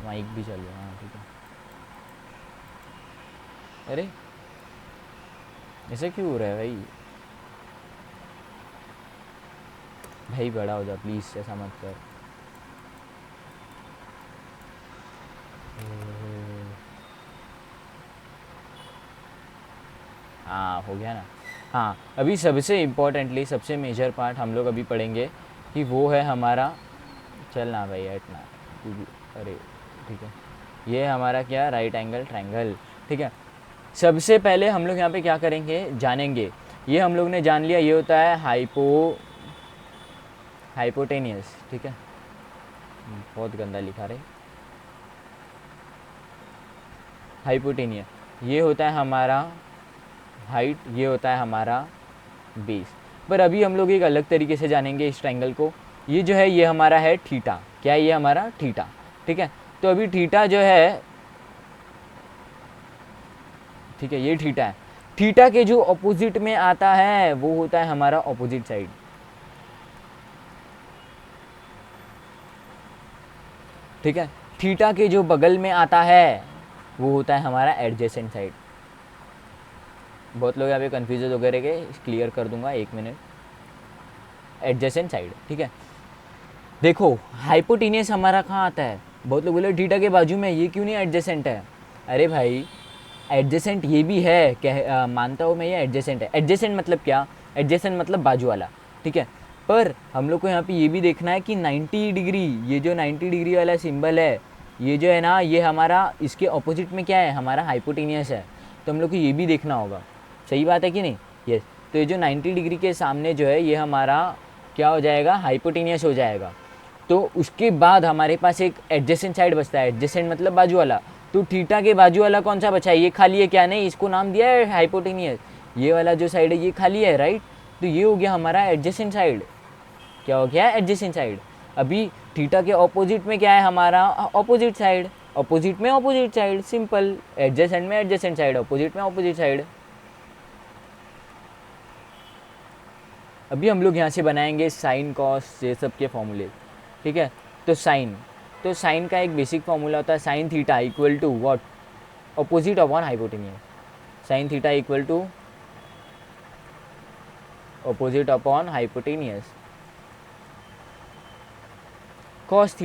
माइक भी चालू है, हाँ ठीक है। अरे ऐसे क्यों हो रहा है भाई, भाई बड़ा हो जा प्लीज़, ऐसा मत कर। हाँ हो गया ना। हाँ अभी सबसे इम्पोर्टेंटली सबसे मेजर पार्ट हम लोग अभी पढ़ेंगे कि वो है हमारा, चलना भाई हटना, अरे ठीक है, ये हमारा क्या, राइट एंगल ट्रायंगल, ठीक है। सबसे पहले हम लोग यहाँ पे क्या करेंगे, जानेंगे, ये हम लोग ने जान लिया, ये होता है हाइपोटेनियस, ठीक है, बहुत गंदा लिखा रहे, हाइपोटेनियस, ये होता है हमारा हाइट, ये होता है हमारा बेस। पर अभी हम लोग एक अलग तरीके से जानेंगे इस ट्रायंगल को, ये जो है ये हमारा है थीटा, क्या है ये हमारा थीटा, ठीक है। तो अभी थीटा जो है, ठीक है ये थीटा है, थीटा के जो ऑपोजिट में आता है वो होता है हमारा ऑपोजिट साइड, ठीक है। थीटा के जो बगल में आता है वो होता है हमारा एडजेसेंट साइड। बहुत लोग यहाँ पे कन्फ्यूज वगैरह के, क्लियर कर दूंगा, 1 मिनट। एडजेसेंट साइड, ठीक है। देखो हाइपोटेनियस हमारा कहाँ आता है, बहुत लोग बोले थीटा के बाजू में, ये क्यों नहीं एडजेसेंट है, अरे भाई एडजेसेंट ये भी है, मानता हूँ मैं ये एडजेसेंट है। एडजेसेंट मतलब क्या, एडजेसेंट मतलब बाजू वाला, ठीक है। पर हम लोग को यहाँ पे ये भी देखना है कि 90 डिग्री, ये जो 90 डिग्री वाला सिंबल है, ये जो है ना, ये हमारा इसके ऑपोजिट में क्या है, हमारा हाइपोटेनियस है, तो हम लोग को ये भी देखना होगा, सही बात है कि नहीं, यस। तो ये जो 90 डिग्री के सामने जो है ये हमारा क्या हो जाएगा, हाइपोटेनियस हो जाएगा। तो उसके बाद हमारे पास एक एडजेसेंट साइड बचता है, एडजेसेंट मतलब बाजू वाला, तो थीटा के बाजू वाला कौन सा बचा है, ये खाली है क्या, नहीं इसको नाम दिया है हाइपोटेनियस, ये वाला जो साइड है ये खाली है, राइट। तो ये हो गया हमारा एडजेसेंट साइड, क्या हो गया एडजेसेंट साइड। अभी थीटा के ऑपोजिट में क्या है हमारा, ऑपोजिट साइड, अपोजिट में अपोजिट साइड, सिंपल। एडजेसेंट में एडजेसेंट साइड, अपोजिट में अपोजिट साइड। अभी हम लोग यहाँ से बनाएंगे साइन कॉस ये सब के फॉर्मूले, ठीक है। तो साइन का एक बेसिक फॉर्मूला होता है sine theta equal to what, opposite upon hypotenuse. Sine theta equal to opposite upon hypotenuse. Cos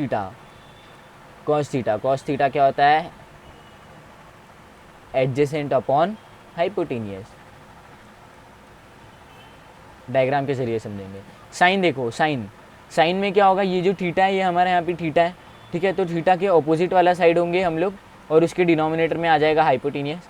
theta क्या होता है, एडजेसेंट अपॉन हाइपोटेनियस। डायग्राम के जरिए समझेंगे। साइन देखो, साइन में क्या होगा, ये जो थीटा है ये हमारे यहाँ पे थीटा है, ठीक है। तो थीटा के ऑपोजिट वाला साइड होंगे हम लोग और उसके डिनोमिनेटर में आ जाएगा हाइपोटेनियस,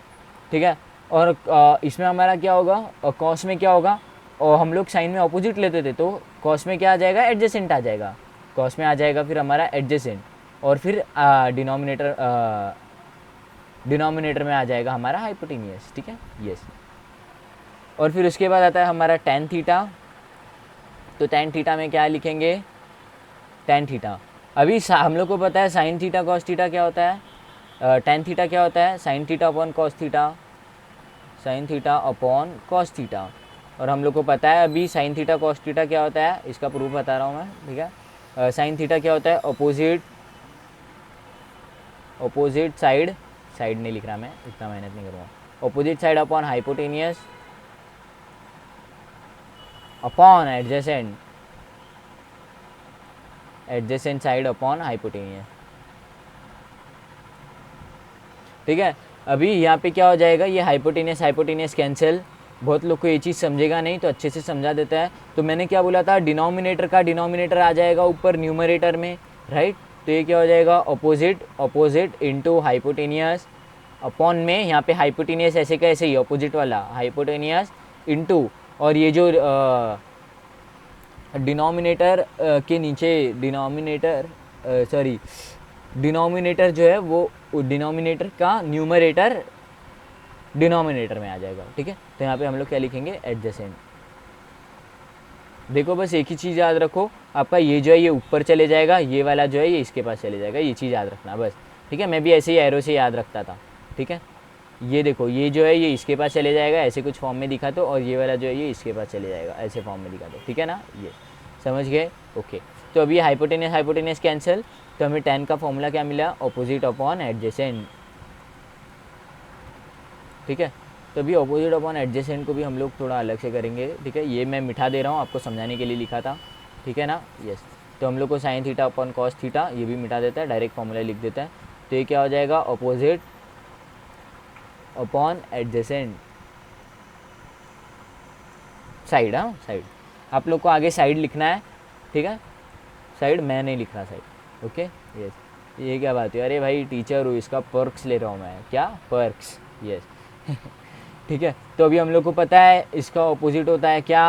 ठीक है। और इसमें हमारा क्या होगा, कॉस में क्या होगा, और हम लोग साइन में ऑपोजिट लेते थे तो कॉस में क्या आ जाएगा, एडजेसेंट आ जाएगा। कॉस में आ जाएगा फिर हमारा एडजेसेंट, और फिर डिनोमिनेटर में आ जाएगा हमारा हाइपोटेनियस, ठीक है, यस। और फिर उसके बाद आता है हमारा टेन थीटा। तो टेन थीटा में क्या लिखेंगे, टेन थीटा। अभी हम लोग को पता है साइन थीटा कॉस थीटा क्या होता है, टेन थीटा क्या होता है, sine theta upon cos theta, sign theta upon cos theta. और हम लोग को पता है अभी साइन थीटा कॉस थीटा क्या होता है, इसका प्रूफ बता रहा हूँ मैं, ठीक है। साइन थीटा क्या होता है, अपोजिट साइड नहीं लिख रहा मैं, इतना मेहनत नहीं करूँगा, opposite side upon hypotenuse upon adjacent side upon hypotenuse, ठीक है। अभी यहाँ पे क्या हो जाएगा, ये हाइपोटेनियस कैंसिल। बहुत लोग को ये चीज़ समझेगा नहीं तो अच्छे से समझा देता है। तो मैंने क्या बोला था, डिनोमिनेटर आ जाएगा ऊपर न्यूमरेटर में, राइट। तो ये क्या हो जाएगा, अपोजिट इंटू हाइपोटेनियस अपॉन में, यहाँ पे हाइपोटेनियस ऐसे का ऐसे ही अपोजिट वाला हाइपोटेनियस इंटू, और ये जो डिनोमिनेटर के नीचे डिनोमिनेटर जो है वो डिनोमिनेटर का न्यूमरेटर डिनोमिनेटर में आ जाएगा, ठीक है। तो यहाँ पे हम लोग क्या लिखेंगे, एडजेसेंट। देखो बस एक ही चीज़ याद रखो, आपका ये जो है ये ऊपर चले जाएगा, ये वाला जो है ये इसके पास चले जाएगा, ये चीज़ याद रखना बस, ठीक है। मैं भी ऐसे ही एरो से याद रखता था, ठीक है। ये देखो ये जो है ये इसके पास चले जाएगा, ऐसे कुछ फॉर्म में दिखा दो, और ये वाला जो है ये इसके पास चले जाएगा, ऐसे फॉर्म में दिखा दो, ठीक है ना, ये समझ गए, ओके। तो अभी हाइपोटेनियस कैंसिल, तो हमें टेन का फॉर्मूला क्या मिला, अपोजिट अपॉन एडजेसेंट, ठीक है। तो अभी अपोजिट अपॉन एडजेसेंट को भी हम लोग थोड़ा अलग से करेंगे, ठीक है। ये मैं मिठा दे रहा हूँ आपको समझाने के लिए लिखा था, ठीक है ना, यस। तो हम लोग को sign theta upon cos theta ये भी मिटा देता है, डायरेक्ट फॉर्मूला लिख देता है। तो ये क्या हो जाएगा, अपोजिट अपॉन एडजेसेंट साइड, हाँ साइड। आप लोग को आगे साइड लिखना है, ठीक है, साइड मैं नहीं लिख रहा साइड, ओके, यस। ये क्या बात है, अरे भाई टीचर हूँ, इसका पर्क्स ले रहा हूँ मैं, क्या पर्क्स, यस। ठीक है। तो अभी हम लोग को पता है इसका ऑपोजिट होता है क्या,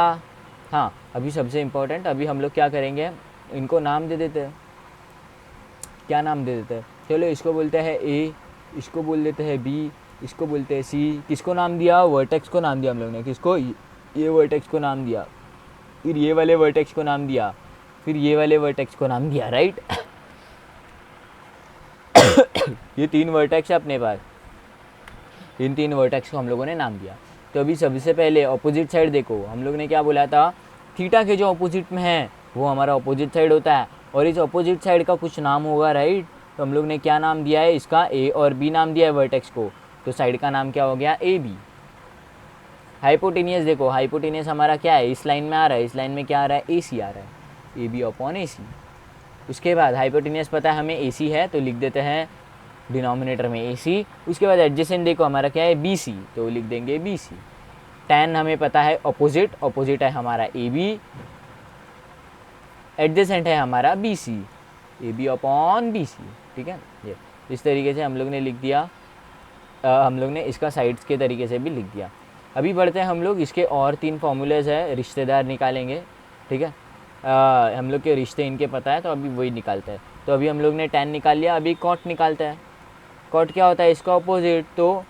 हाँ अभी सबसे इम्पोर्टेंट, अभी हम लोग क्या करेंगे, इनको नाम दे देते हैं। क्या नाम दे देते हैं, चलो इसको बोलते हैं ए, इसको बोल देते हैं बी, इसको बोलते हैं सी। किसको नाम दिया, वर्टेक्स को नाम दिया हम लोग ने, किसको, ये वर्टेक्स को नाम दिया, फिर ये वाले वर्टेक्स को नाम दिया, फिर ये वाले वर्टेक्स को नाम दिया, राइट। ये तीन वर्टेक्स है अपने पास, इन तीन वर्टेक्स को हम लोगों ने नाम दिया। तो अभी सबसे पहले अपोजिट साइड देखो, हम लोग ने क्या बोला था, थीटा के जो अपोजिट में है वो हमारा अपोजिट साइड होता है, और इस अपोजिट साइड का कुछ नाम होगा, राइट। तो हम लोग ने क्या नाम दिया है इसका, ए और बी नाम दिया है वर्टेक्स को, तो साइड का नाम क्या हो गया, ए बी। हाइपोटेनियस देखो, हाइपोटेनियस हमारा क्या है, इस लाइन में आ रहा है, इस लाइन में क्या आ रहा है, ए सी आ रहा है, ए बी अपॉन ए सी। उसके बाद हाइपोटेनियस पता है हमें ए सी है, तो लिख देते हैं डिनोमिनेटर में ए सी। उसके बाद एडजेसेंट देखो हमारा क्या है, बी सी, तो लिख देंगे बी सी। टेन हमें पता है अपोजिट है हमारा ए बी, एडजेसेंट है हमारा B C, A B upon B C, ठीक है। ये इस तरीके से हम लोग ने लिख दिया, हम लोग ने इसका साइड्स के तरीके से भी लिख दिया। अभी बढ़ते हैं हम लोग, इसके और तीन फॉर्मूलेज है, रिश्तेदार निकालेंगे, ठीक है। हम लोग के रिश्ते इनके पता है तो अभी वही निकालते हैं। तो अभी हम लोग ने टेन निकाल लिया, अभी कॉट निकालते हैं। कॉट क्या होता है, इसका अपोजिट, तो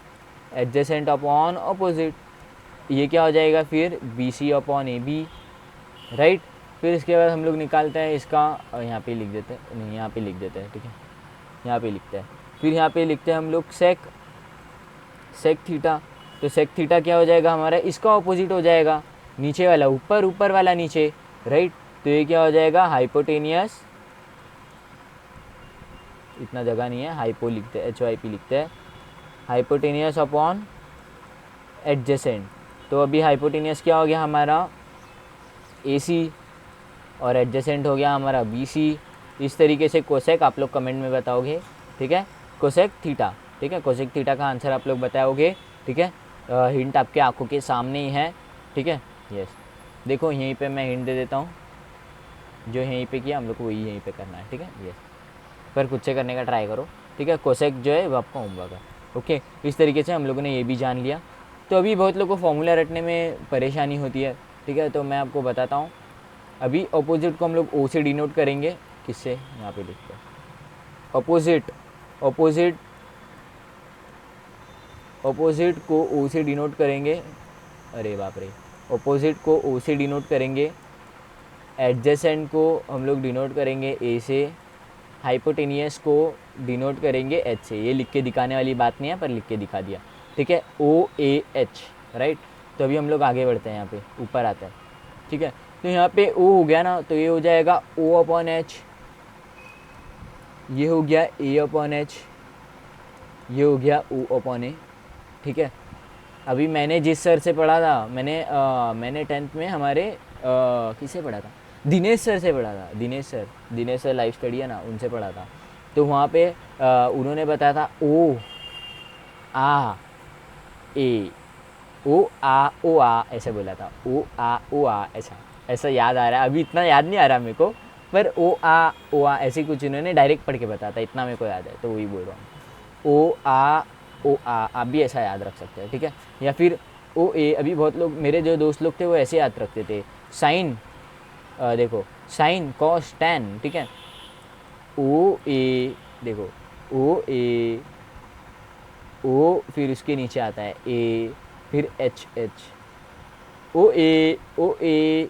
एडजेसेंट अपॉन अपोजिट, ये क्या हो जाएगा फिर B C upon A B, right. फिर इसके बाद हम लोग निकालते हैं इसका, यहाँ पे लिख देते हैं, नहीं यहाँ पे लिख देते हैं, ठीक है, यहाँ पे लिखते हैं फिर यहाँ पे लिखते हैं हम लोग सेक थीटा। तो सेक थीटा क्या हो जाएगा हमारा, इसका ऑपोजिट हो जाएगा, नीचे वाला ऊपर, ऊपर वाला नीचे, राइट। तो ये क्या हो जाएगा, हाइपोटेनियस, इतना जगह नहीं है, हाइपो लिखते हैं, HYP लिखते हैं, हाइपोटेनियस अपॉन एडजेसेंट। तो अभी हाइपोटेनियस क्या हो गया हमारा AC और एडजेसेंट हो गया हमारा BC। इस तरीके से कोसेक आप लोग कमेंट में बताओगे, ठीक है, कोसेक थीटा, ठीक है, कोसेक थीटा का आंसर आप लोग बताओगे, ठीक है। हिंट आपके आंखों के सामने ही है, ठीक है। यस, देखो यहीं पे मैं हिंट दे देता हूँ, जो यहीं पे किया हम लोग को वही यहीं पे करना है, ठीक है। यस, पर खुद से करने का ट्राई करो, ठीक है। कोसेक जो है वो आपका होमवर्क है, ओके। इस तरीके से हम लोगों ने ये भी जान लिया। तो अभी बहुत लोगों को फॉर्मूला रटने में परेशानी होती है, ठीक है, तो मैं आपको बताता हूँ। अभी अपोजिट को हम लोग O से डिनोट करेंगे, किससे, यहाँ पे लिखते हैं अपोजिट, अपोजिट को O से डिनोट करेंगे, अरे बाप रे, अपोजिट को O से डिनोट करेंगे, एडजेसेंट को हम लोग डिनोट करेंगे A से, हाइपोटेनियस को डिनोट करेंगे H से। ये लिख के दिखाने वाली बात नहीं है, पर लिख के दिखा दिया, ठीक है, OAH, राइट। तो अभी हम लोग आगे बढ़ते हैं, यहाँ पे ऊपर आता है, ठीक है। तो यहाँ पे O हो गया ना, तो ये हो जाएगा O/H, ये हो गया A/H, ये हो गया O/A, ठीक है। अभी मैंने जिस सर से पढ़ा था, मैंने 10th में हमारे किससे पढ़ा था, दिनेश सर से पढ़ा था, दिनेश सर लाइफ स्टडी है ना, उनसे पढ़ा था। तो वहाँ पे उन्होंने बताया था O A A, O A ऐसे बोला था, O A ऐसा याद आ रहा है। अभी इतना याद नहीं आ रहा मेरे को, पर O A ऐसे कुछ उन्होंने डायरेक्ट पढ़ के बताया था, इतना मेरे को याद है, तो वही बोल रहा हूँ। O A आप भी ऐसा याद रख सकते हैं, ठीक है। या फिर OA, अभी बहुत लोग, मेरे जो दोस्त लोग थे वो ऐसे याद रखते थे, साइन, देखो साइन कॉस टैन, ठीक है। OA, देखो OA, O फिर उसके नीचे आता है A, फिर HH, OA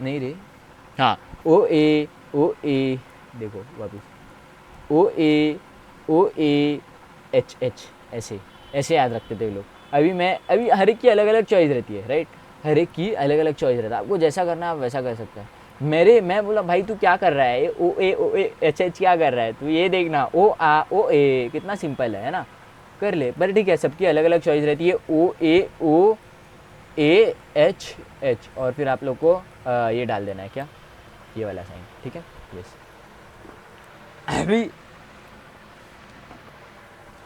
नहीं रे, हाँ OA, देखो वापस OA HH, ऐसे याद रखते थे लोग। अभी हर एक की अलग अलग चॉइस रहती है, राइट, हर एक की अलग अलग चॉइस रहता है, आपको जैसा करना है आप वैसा कर सकते हैं। मैं बोला भाई तू क्या कर रहा है, OA HH क्या कर रहा है, तू ये देखना OA कितना सिंपल है ना, कर ले। पर ठीक है, सबकी अलग अलग चॉइस रहती है, OAHH, और फिर आप लोग को ये डाल देना है, क्या, ये वाला साइन, ठीक है। यस, अभी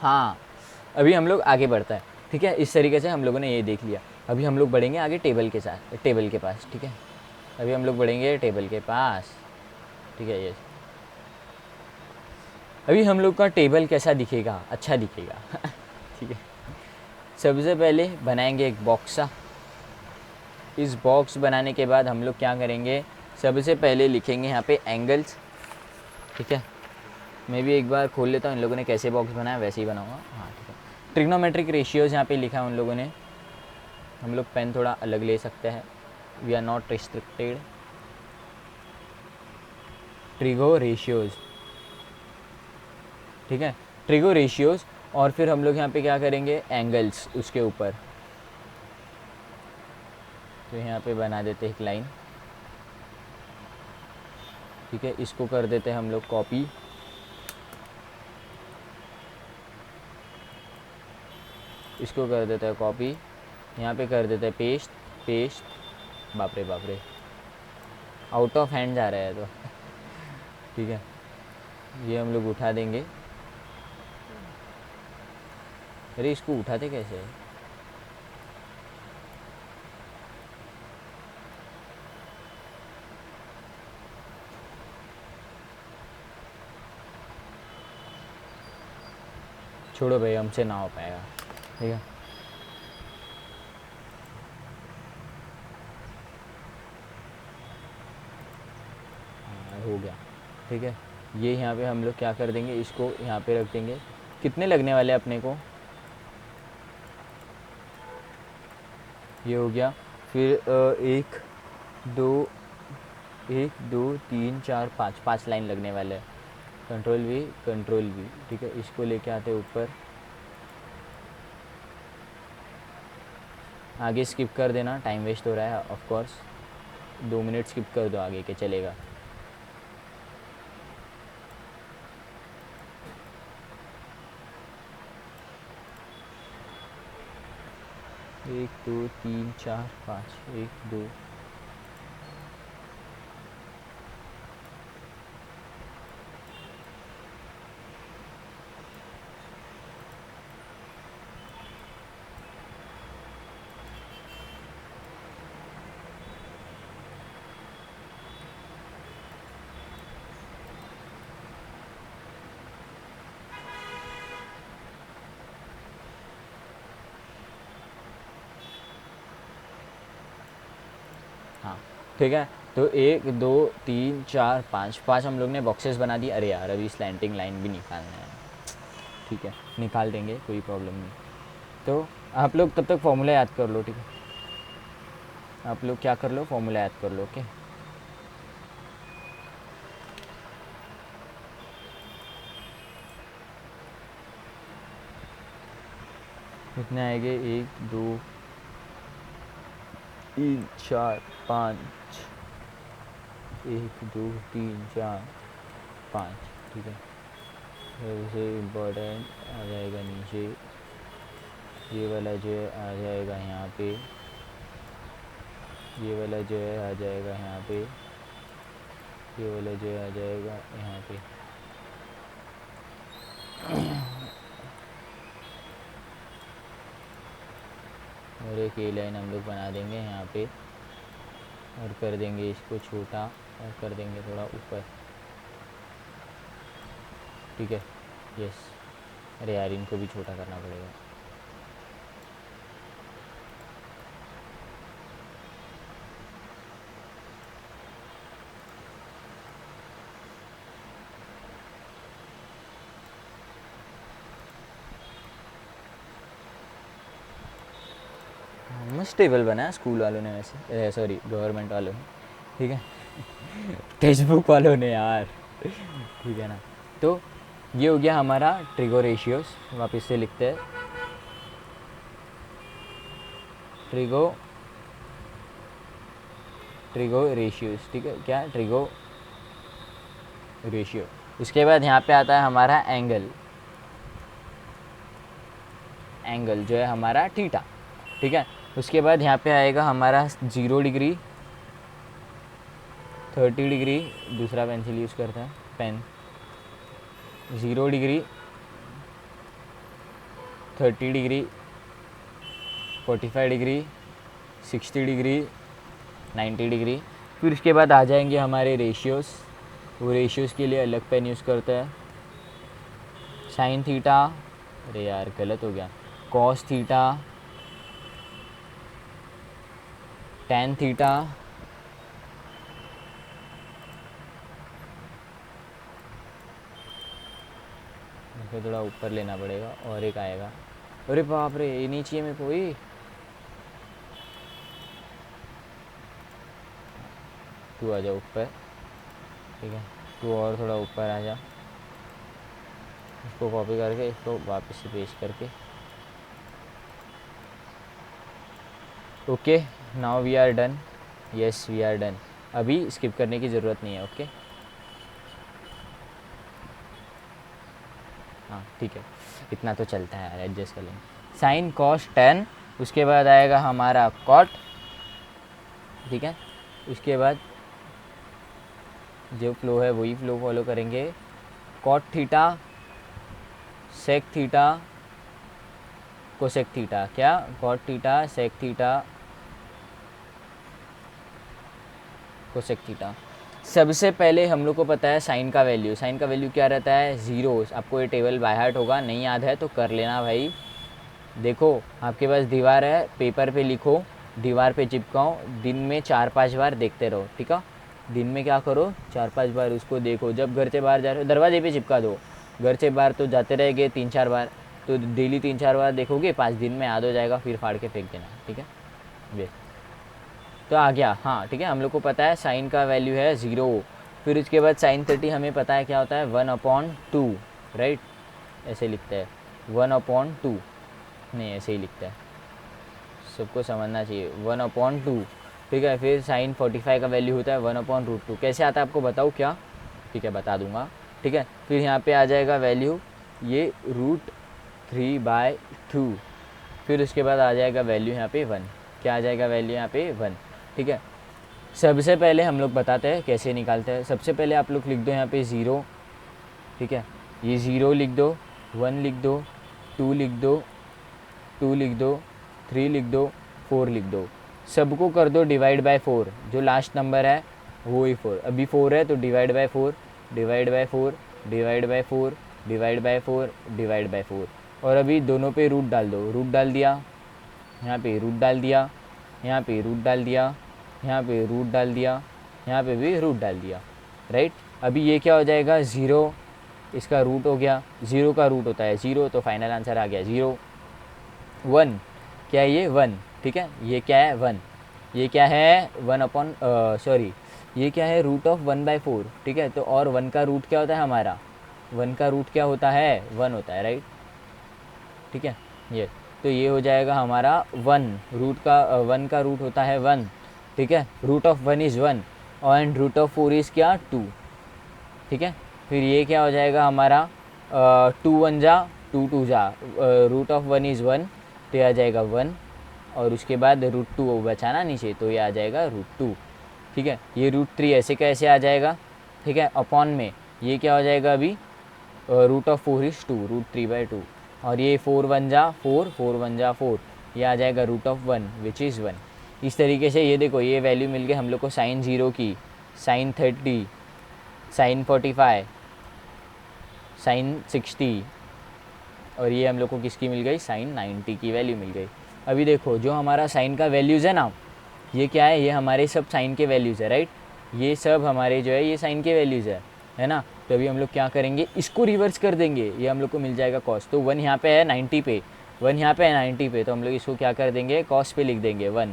हाँ, अभी हम लोग आगे बढ़ता है, ठीक है। इस तरीके से हम लोगों ने ये देख लिया। अभी हम लोग बढ़ेंगे आगे टेबल के पास, ठीक है। अभी हम लोग बढ़ेंगे टेबल के पास, ठीक है। यस, अभी हम लोग का टेबल कैसा दिखेगा, अच्छा दिखेगा ठीक है। सबसे पहले बनाएंगे एक बॉक्स सा। इस बॉक्स बनाने के बाद हम लोग क्या करेंगे, सबसे पहले लिखेंगे यहाँ पे एंगल्स, ठीक है। मैं भी एक बार खोल लेता हूँ, इन लोगों ने कैसे बॉक्स बनाया वैसे ही बनाऊंगा, हाँ ठीक है। ट्रिग्नोमेट्रिक रेशियोज़ यहाँ पे लिखा है उन लोगों ने, हम लोग पेन थोड़ा अलग ले सकते हैं, we are not restricted. Trigo ratios, ठीक है, ट्रिगो रेशियोज़। और फिर हम लोग यहाँ पे क्या करेंगे, एंगल्स उसके ऊपर, तो यहाँ पे बना देते हैं एक लाइन, ठीक है। इसको कर देते हैं हम लोग कॉपी, इसको कर देते हैं कॉपी, यहाँ पे कर देते हैं पेस्ट, बाप रे आउट ऑफ हैंड जा रहा है तो ठीक है। ये हम लोग उठा देंगे, अरे इसको उठाते कैसे है, छोड़ो भाई, हमसे ना हो पाएगा, ठीक है। हो गया, ठीक है। ये यहाँ पे हम लोग क्या कर देंगे, इसको यहाँ पे रख देंगे। कितने लगने वाले अपने को, ये हो गया। फिर 1 2 3 4 5 लाइन लगने वाले हैं, कंट्रोल वी, ठीक है। इसको लेके आते ऊपर, आगे स्किप कर देना, टाइम वेस्ट हो रहा है ऑफ कोर्स। 2 मिनट स्किप कर दो आगे के, चलेगा। एक दो तीन चार पाँच, एक दो, हाँ ठीक है। तो 1 2 3 4 5, 5 हम लोग ने बॉक्सेस बना दिए। अरे यार अभी स्लैंटिंग लाइन भी निकालना है, ठीक है निकाल देंगे, कोई प्रॉब्लम नहीं। तो आप लोग तब तक फॉर्मूला याद कर लो, ठीक है। आप लोग क्या कर लो, फॉर्मूला याद कर लो, ओके। कितने आएंगे, 1 2 3 4 5, 1 2 3 4 5, ठीक है। सबसे इम्पोर्टेंट आ जाएगा नीचे, ये वाला जो है आ जाएगा यहाँ पे, ये वाला जो है आ जाएगा यहाँ पे, ये वाला जो है आ जाएगा यहाँ पे। और एक ए लाइन हम लोग बना देंगे यहाँ पे, और कर देंगे इसको छोटा, और कर देंगे थोड़ा ऊपर, ठीक है। यस, अरे यार इनको भी छोटा करना पड़ेगा। मस्त टेबल बनाया स्कूल वालों ने, वैसे सॉरी गवर्नमेंट वालों ने, ठीक है। टेक्स्ट बुक वालों ने यार, ठीक है ना। तो ये हो गया हमारा ट्रिगो रेशियोस। वापस से लिखते हैं, ट्रिगो रेशियोस, ठीक है। क्या, ट्रिगो रेशियो। उसके बाद यहाँ पे आता है हमारा एंगल जो है हमारा थीटा, ठीक है। उसके बाद यहाँ पे आएगा हमारा 0 डिग्री, 30 डिग्री, दूसरा पेंसिल यूज़ करते हैं, pen. 0 degree, 30 degree, 45 degree, 60 degree, 90 degree. फिर उसके बाद आ जाएंगे हमारे रेशियोस। वो रेशियोस के लिए अलग पेन यूज़ करते हैं। साइन थीटा, अरे यार गलत हो गया, कॉस थीटा, टैन थीटा, इसको थोड़ा ऊपर लेना पड़ेगा, और एक आएगा, अरे बाप रे ये नहीं चाहिए मेरे को, ये तू आ जा ऊपर, ठीक है। तू और थोड़ा ऊपर आ जा, इसको कॉपी करके इसको वापस से पेस्ट करके, okay. Now we are done, yes we are done. अभी स्किप करने की ज़रूरत नहीं है, ओके। हाँ ठीक है, इतना तो चलता है यार, एडजस्ट कर लेंगे। साइन कॉस टेन, उसके बाद आएगा हमारा कॉट, ठीक है। उसके बाद जो फ्लो है वही फ्लो फॉलो करेंगे। Cot theta, sec theta, cosec theta, क्या, cot theta, sec theta, cosec theta. सबसे पहले हम लोग को पता है साइन का वैल्यू। साइन का वैल्यू क्या रहता है, 0। आपको ये टेबल बाय हार्ट होगा, नहीं याद है तो कर लेना भाई। देखो आपके पास दीवार है, पेपर पे लिखो, दीवार पे चिपकाओ, दिन में 4-5 बार देखते रहो, ठीक है। दिन में क्या करो, 4-5 बार उसको देखो। जब घर से बाहर जा रहे हो दरवाजे पे चिपका दो, घर से बाहर तो जाते रहेंगे 3-4 बार, तो डेली 3-4 बार देखोगे, 5 दिन में याद हो जाएगा, फिर फाड़ के फेंक देना, ठीक है। वे तो आ गया, हाँ ठीक है। हम लोग को पता है साइन का वैल्यू है 0, फिर उसके बाद sin 30 हमें पता है क्या होता है 1/2, राइट, ऐसे लिखता है 1/2, नहीं ऐसे ही लिखता है, सबको समझना चाहिए 1/2, ठीक है। फिर sin 45 का वैल्यू होता है 1/√2, कैसे आता है आपको बताऊँ क्या, ठीक है बता दूंगा, ठीक है। फिर यहाँ पे आ जाएगा वैल्यू ये √3/2, फिर उसके बाद आ जाएगा वैल्यू यहाँ पे 1, क्या आ जाएगा वैल्यू यहाँ पे 1, ठीक है। सबसे पहले हम लोग बताते हैं कैसे निकालते हैं। सबसे पहले आप लोग लिख दो यहाँ पे 0, ठीक है, ये 0 लिख दो, 1 लिख दो, 2 लिख दो, 2 लिख दो, 3 लिख दो, 4 लिख दो, सबको कर दो डिवाइड बाय 4, जो लास्ट नंबर है वो ही 4, अभी 4 है तो divide by 4, divide by 4, divide by 4, divide by 4, divide by 4, और अभी दोनों पे रूट डाल दो, रूट डाल दिया, यहाँ पे रूट डाल दिया, यहाँ पे रूट डाल दिया, यहाँ पे रूट डाल दिया, यहाँ पे भी रूट डाल दिया, राइट। अभी ये क्या हो जाएगा 0, इसका रूट हो गया, 0 का रूट होता है 0, तो फाइनल आंसर आ गया 0। 1 क्या है ये 1, ठीक है, ये क्या है 1, ये क्या है 1 सॉरी ये क्या है √1/4, ठीक है। तो और 1 का रूट क्या होता है हमारा, 1 का रूट क्या होता है 1 होता है, राइट, ठीक है। ये तो ये हो जाएगा हमारा 1, 1 का रूट होता है 1, ठीक है, √1 इज़ 1 एंड √4 इज़ क्या 2, ठीक है। फिर ये क्या हो जाएगा हमारा 2 1 जा 2 2 जा, √1 इज़ 1, तो ये आ जाएगा 1, और उसके बाद √2 बचाना नीचे, तो ये आ जाएगा √2, ठीक है। ये √3 ऐसे कैसे आ जाएगा, ठीक है, अपॉन में ये क्या हो जाएगा अभी √4 इज़ 2, √3/2, और ये 4 1 जा 4, 4 1 जा 4, ये आ जाएगा √1 विच इज़ 1। इस तरीके से ये देखो ये वैल्यू मिल गई हम लोग को sin 0 की, sin 30, sin 45, sin 60, और ये हम लोग को किसकी मिल गई sin 90 की वैल्यू मिल गई। अभी देखो जो हमारा साइन का वैल्यूज़ है ना, ये क्या है, ये हमारे सब साइन के वैल्यूज़ है, राइट, ये सब हमारे जो है ये साइन के वैल्यूज़ है ना। तो अभी हम लोग क्या करेंगे, इसको रिवर्स कर देंगे, ये हम लोग को मिल जाएगा कॉस, तो 1 यहाँ पे है 90 पे, 1 यहाँ पे है 90 पे, तो हम लोग इसको क्या कर देंगे कॉस पे लिख देंगे 1,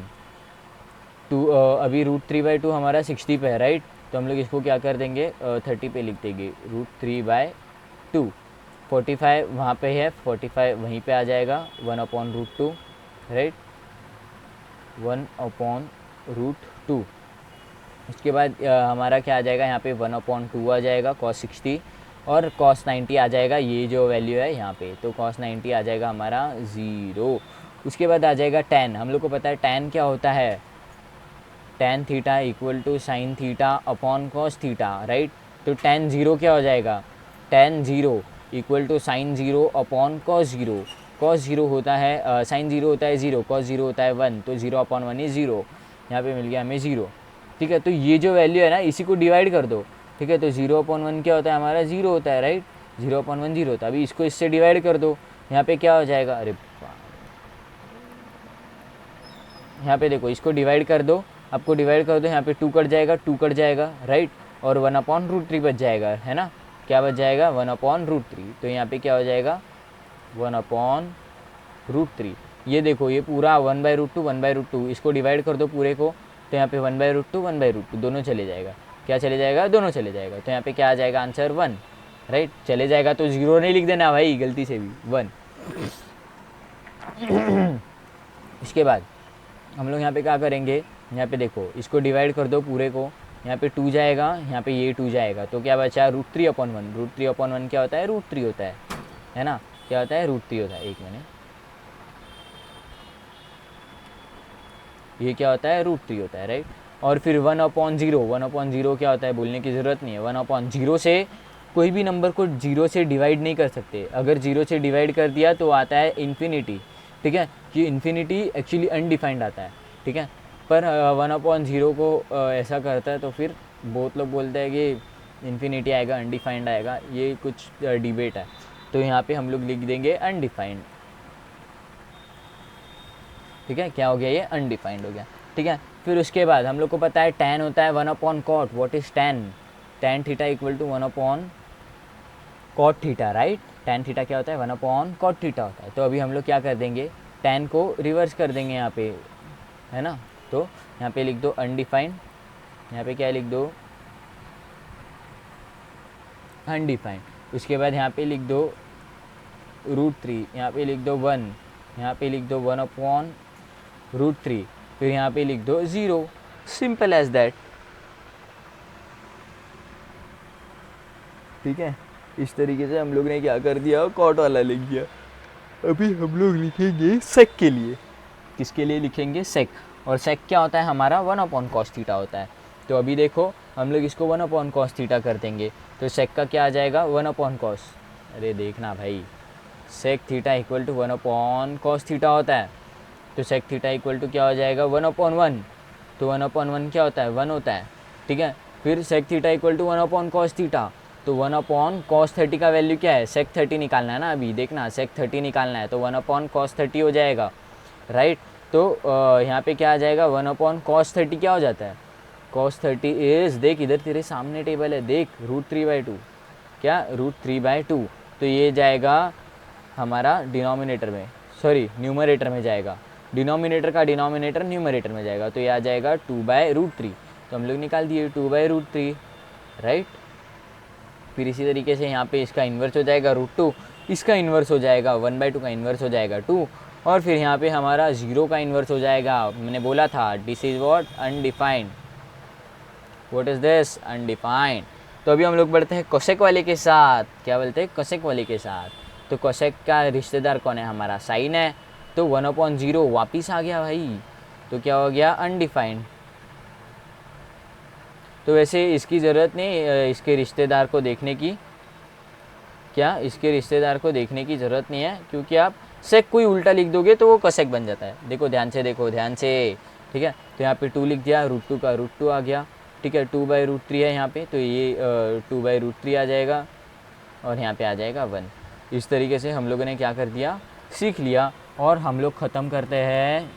2 अभी √3/2 हमारा 60 पे है, राइट, तो हम लोग इसको क्या कर देंगे 30 पे लिख देंगे √3/2, 45 वहाँ पे है, 45 वहीं पे आ जाएगा 1/√2, राइट, 1/√2। उसके बाद हमारा क्या आ जाएगा यहाँ पे 1/2 आ जाएगा cos 60, और cos 90 आ जाएगा, ये जो वैल्यू है यहाँ पे, तो cos 90 आ जाएगा हमारा 0। उसके बाद आ जाएगा tan, हम लोग को पता है tan क्या होता है, tan theta equal to sine theta upon cos theta, right, तो tan 0 क्या हो जाएगा, tan 0 इक्वल टू साइन 0 अपॉन cos 0, cos 0 होता है साइन 0 होता है 0, cos 0 होता है 1, तो 0/1 इज़ 0, यहाँ पे मिल गया हमें 0, ठीक है। तो ये जो वैल्यू है ना इसी को डिवाइड कर दो, ठीक है, तो 0/1 क्या होता है हमारा 0 होता है, राइट, 0/1 0 होता है। अभी इसको इससे डिवाइड कर दो, यहाँ पे क्या हो जाएगा, अरे यहाँ पे देखो इसको डिवाइड कर दो, आपको डिवाइड कर दो, यहाँ पे 2 कट जाएगा, 2 कट जाएगा, राइट, और 1/√3 बच जाएगा, है ना, क्या बच जाएगा 1/√3, तो यहाँ पे क्या हो जाएगा 1/√3। ये देखो ये पूरा 1/√2 1/√2, इसको डिवाइड कर दो पूरे को, तो यहाँ पे 1/√2 1/√2 दोनों चले जाएगा, क्या चले जाएगा, दोनों चले जाएगा, तो यहाँ पे क्या आ जाएगा आंसर 1, राइट, चले जाएगा तो 0 नहीं लिख देना भाई गलती से भी, 1। इसके बाद हम लोग यहाँ पे क्या करेंगे, यहाँ पे देखो इसको डिवाइड कर दो पूरे को, यहाँ पे 2 जाएगा, यहाँ पे ये 2 जाएगा, तो क्या बचा √3/1, √3/1 क्या होता है √3 होता है ना, क्या होता है √3 होता है, एक मिनट, ये क्या होता है √3 होता है, राइट। और फिर 1/0, 1/0 क्या होता है बोलने की ज़रूरत नहीं है, 1/0 से कोई भी नंबर को 0 से डिवाइड नहीं कर सकते, अगर 0 से डिवाइड कर दिया तो आता है इन्फिनिटी, ठीक है, कि इन्फिनिटी एक्चुअली अनडिफाइंड आता है, ठीक है, पर 1/0 को ऐसा करता है तो फिर बहुत लोग बोलते हैं कि इन्फिनिटी आएगा अनडिफाइंड आएगा, ये कुछ डिबेट है, तो यहाँ पे हम लोग लिख देंगे अनडिफाइंड, ठीक है, क्या हो गया ये अनडिफाइंड हो गया, ठीक है। फिर उसके बाद हम लोग को पता है tan होता है 1/cot, what is tan, tan theta equal to 1/cot theta, right, tan theta क्या होता है 1/cot थीटा होता है। तो अभी हम लोग क्या कर देंगे tan को रिवर्स कर देंगे यहाँ पे, है ना, तो यहाँ पे लिख दो अनडिफाइंड, यहाँ पे क्या लिख दो अनडिफाइंड। उसके बाद यहाँ पे लिख दो √3, यहाँ पे लिख दो 1, यहाँ पे लिख दो 1/√3, फिर यहाँ पे लिख दो 0। Simple as that. ठीक है, इस तरीके से हम लोग ने क्या कर दिया, कॉट वाला लिख दिया। अभी हम लोग लिखेंगे सेक के लिए। किसके लिए लिखेंगे? सेक। और सेक क्या होता है हमारा? 1/cos थीटा होता है। तो अभी देखो हम लोग इसको 1/cos थीटा कर देंगे, तो सेक का क्या आ जाएगा? 1/cos। अरे देखना भाई, sec theta equal to 1/cos theta होता है। तो सेक थीटा इक्वल टू क्या हो जाएगा? 1/1। तो 1/1 क्या होता है? 1 होता है। ठीक है, फिर sec theta equal to 1/cos theta. तो 1/cos 30 का वैल्यू क्या है? सेक 30 निकालना है ना, अभी देखना सेक 30 निकालना है, तो 1/cos 30 हो जाएगा, राइट। तो यहाँ पे क्या आ जाएगा? 1/cos 30 क्या हो जाता है? cos 30 इज, देख इधर तेरे सामने टेबल है, देख, √3/2। क्या? √3/2। तो ये जाएगा हमारा डिनोमिनेटर में, सॉरी न्यूमरेटर में जाएगा। डिनोमिनेटर का डिनोमिनेटर न्यूमरेटर में जाएगा, तो ये आ जाएगा 2/√3। तो हम लोग निकाल दिए 2/√3, राइट। फिर इसी तरीके से यहाँ पे इसका इन्वर्स हो जाएगा √2, इसका इन्वर्स हो जाएगा 1/2 का इन्वर्स हो जाएगा 2, और फिर यहाँ पे हमारा 0 का इन्वर्स हो जाएगा। मैंने बोला था this is what? Undefined. What is this? Undefined. तो अभी हम लोग बढ़ते हैं कोसेक वाले के साथ। क्या बोलते हैं? कोसेक वाले के साथ। तो कोसेक का रिश्तेदार कौन है हमारा? साइन है। तो 1/0 वापिस आ गया भाई, तो क्या हो गया? अनडिफाइंड। तो वैसे इसकी ज़रूरत नहीं इसके रिश्तेदार को देखने की, क्या इसके रिश्तेदार को देखने की ज़रूरत नहीं है, क्योंकि आप सेक कोई उल्टा लिख दोगे तो वो कोसेक बन जाता है। देखो ध्यान से, देखो ध्यान से, ठीक है। तो यहाँ पे 2 लिख दिया, √2 का √2 आ गया, ठीक है। 2/√3 है यहाँ पे, तो ये 2/√3 आ जाएगा, और यहाँ पे आ जाएगा 1। इस तरीके से हम लोगों ने क्या कर दिया? सीख लिया। और हम लोग ख़त्म करते हैं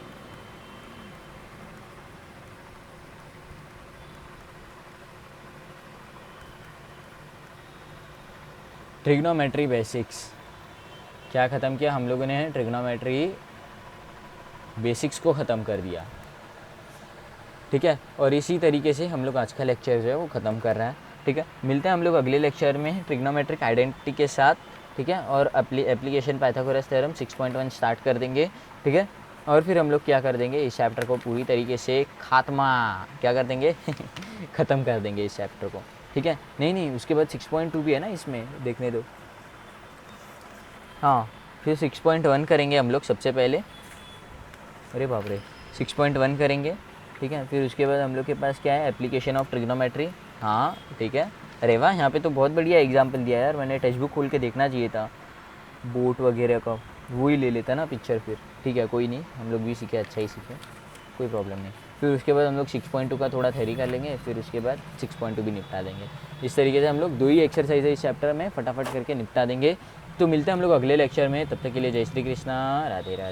ट्रिग्नोमेट्री बेसिक्स। क्या ख़त्म किया हम लोगों ने? ट्रिग्नोमेट्री बेसिक्स को ख़त्म कर दिया, ठीक है। और इसी तरीके से हम लोग आज का लेक्चर जो है वो ख़त्म कर रहे हैं, ठीक है। मिलते हैं हम लोग अगले लेक्चर में ट्रिग्नोमेट्रिक आइडेंटिटी के साथ, ठीक है। और एप्लीकेशन पाइथागोरस थ्योरम 6.1 स्टार्ट कर देंगे, ठीक है। और फिर हम लोग क्या कर देंगे? इस चैप्टर को पूरी तरीके से खात्मा क्या कर देंगे? ख़त्म कर देंगे इस चैप्टर को, ठीक है। नहीं, उसके बाद 6.2 भी है ना, इसमें देखने दो। हाँ, फिर 6.1 करेंगे हम लोग सबसे पहले। अरे बाप रे, 6.1 करेंगे, ठीक है। फिर उसके बाद हम लोग के पास क्या है? Application of trigonometry. हाँ ठीक है। अरे वाह, यहाँ पे तो बहुत बढ़िया एग्जाम्पल दिया यार, मैंने टेक्स्ट बुक खोल के देखना चाहिए था, बोट वगैरह का, वो ही ले लेता ना पिक्चर फिर। ठीक है, कोई नहीं, हम लोग भी सीखे, अच्छा ही सीखे, कोई प्रॉब्लम नहीं। फिर उसके बाद हम लोग 6.2 का थोड़ा थ्योरी कर लेंगे, फिर उसके बाद 6.2 भी निपटा देंगे। इस तरीके से हम लोग 2 ही एक्सरसाइज है इस चैप्टर में, फटाफट करके निपटा देंगे। तो मिलते हैं हम लोग अगले लेक्चर में, तब तक के लिए जय श्री कृष्णा, राधे राधे।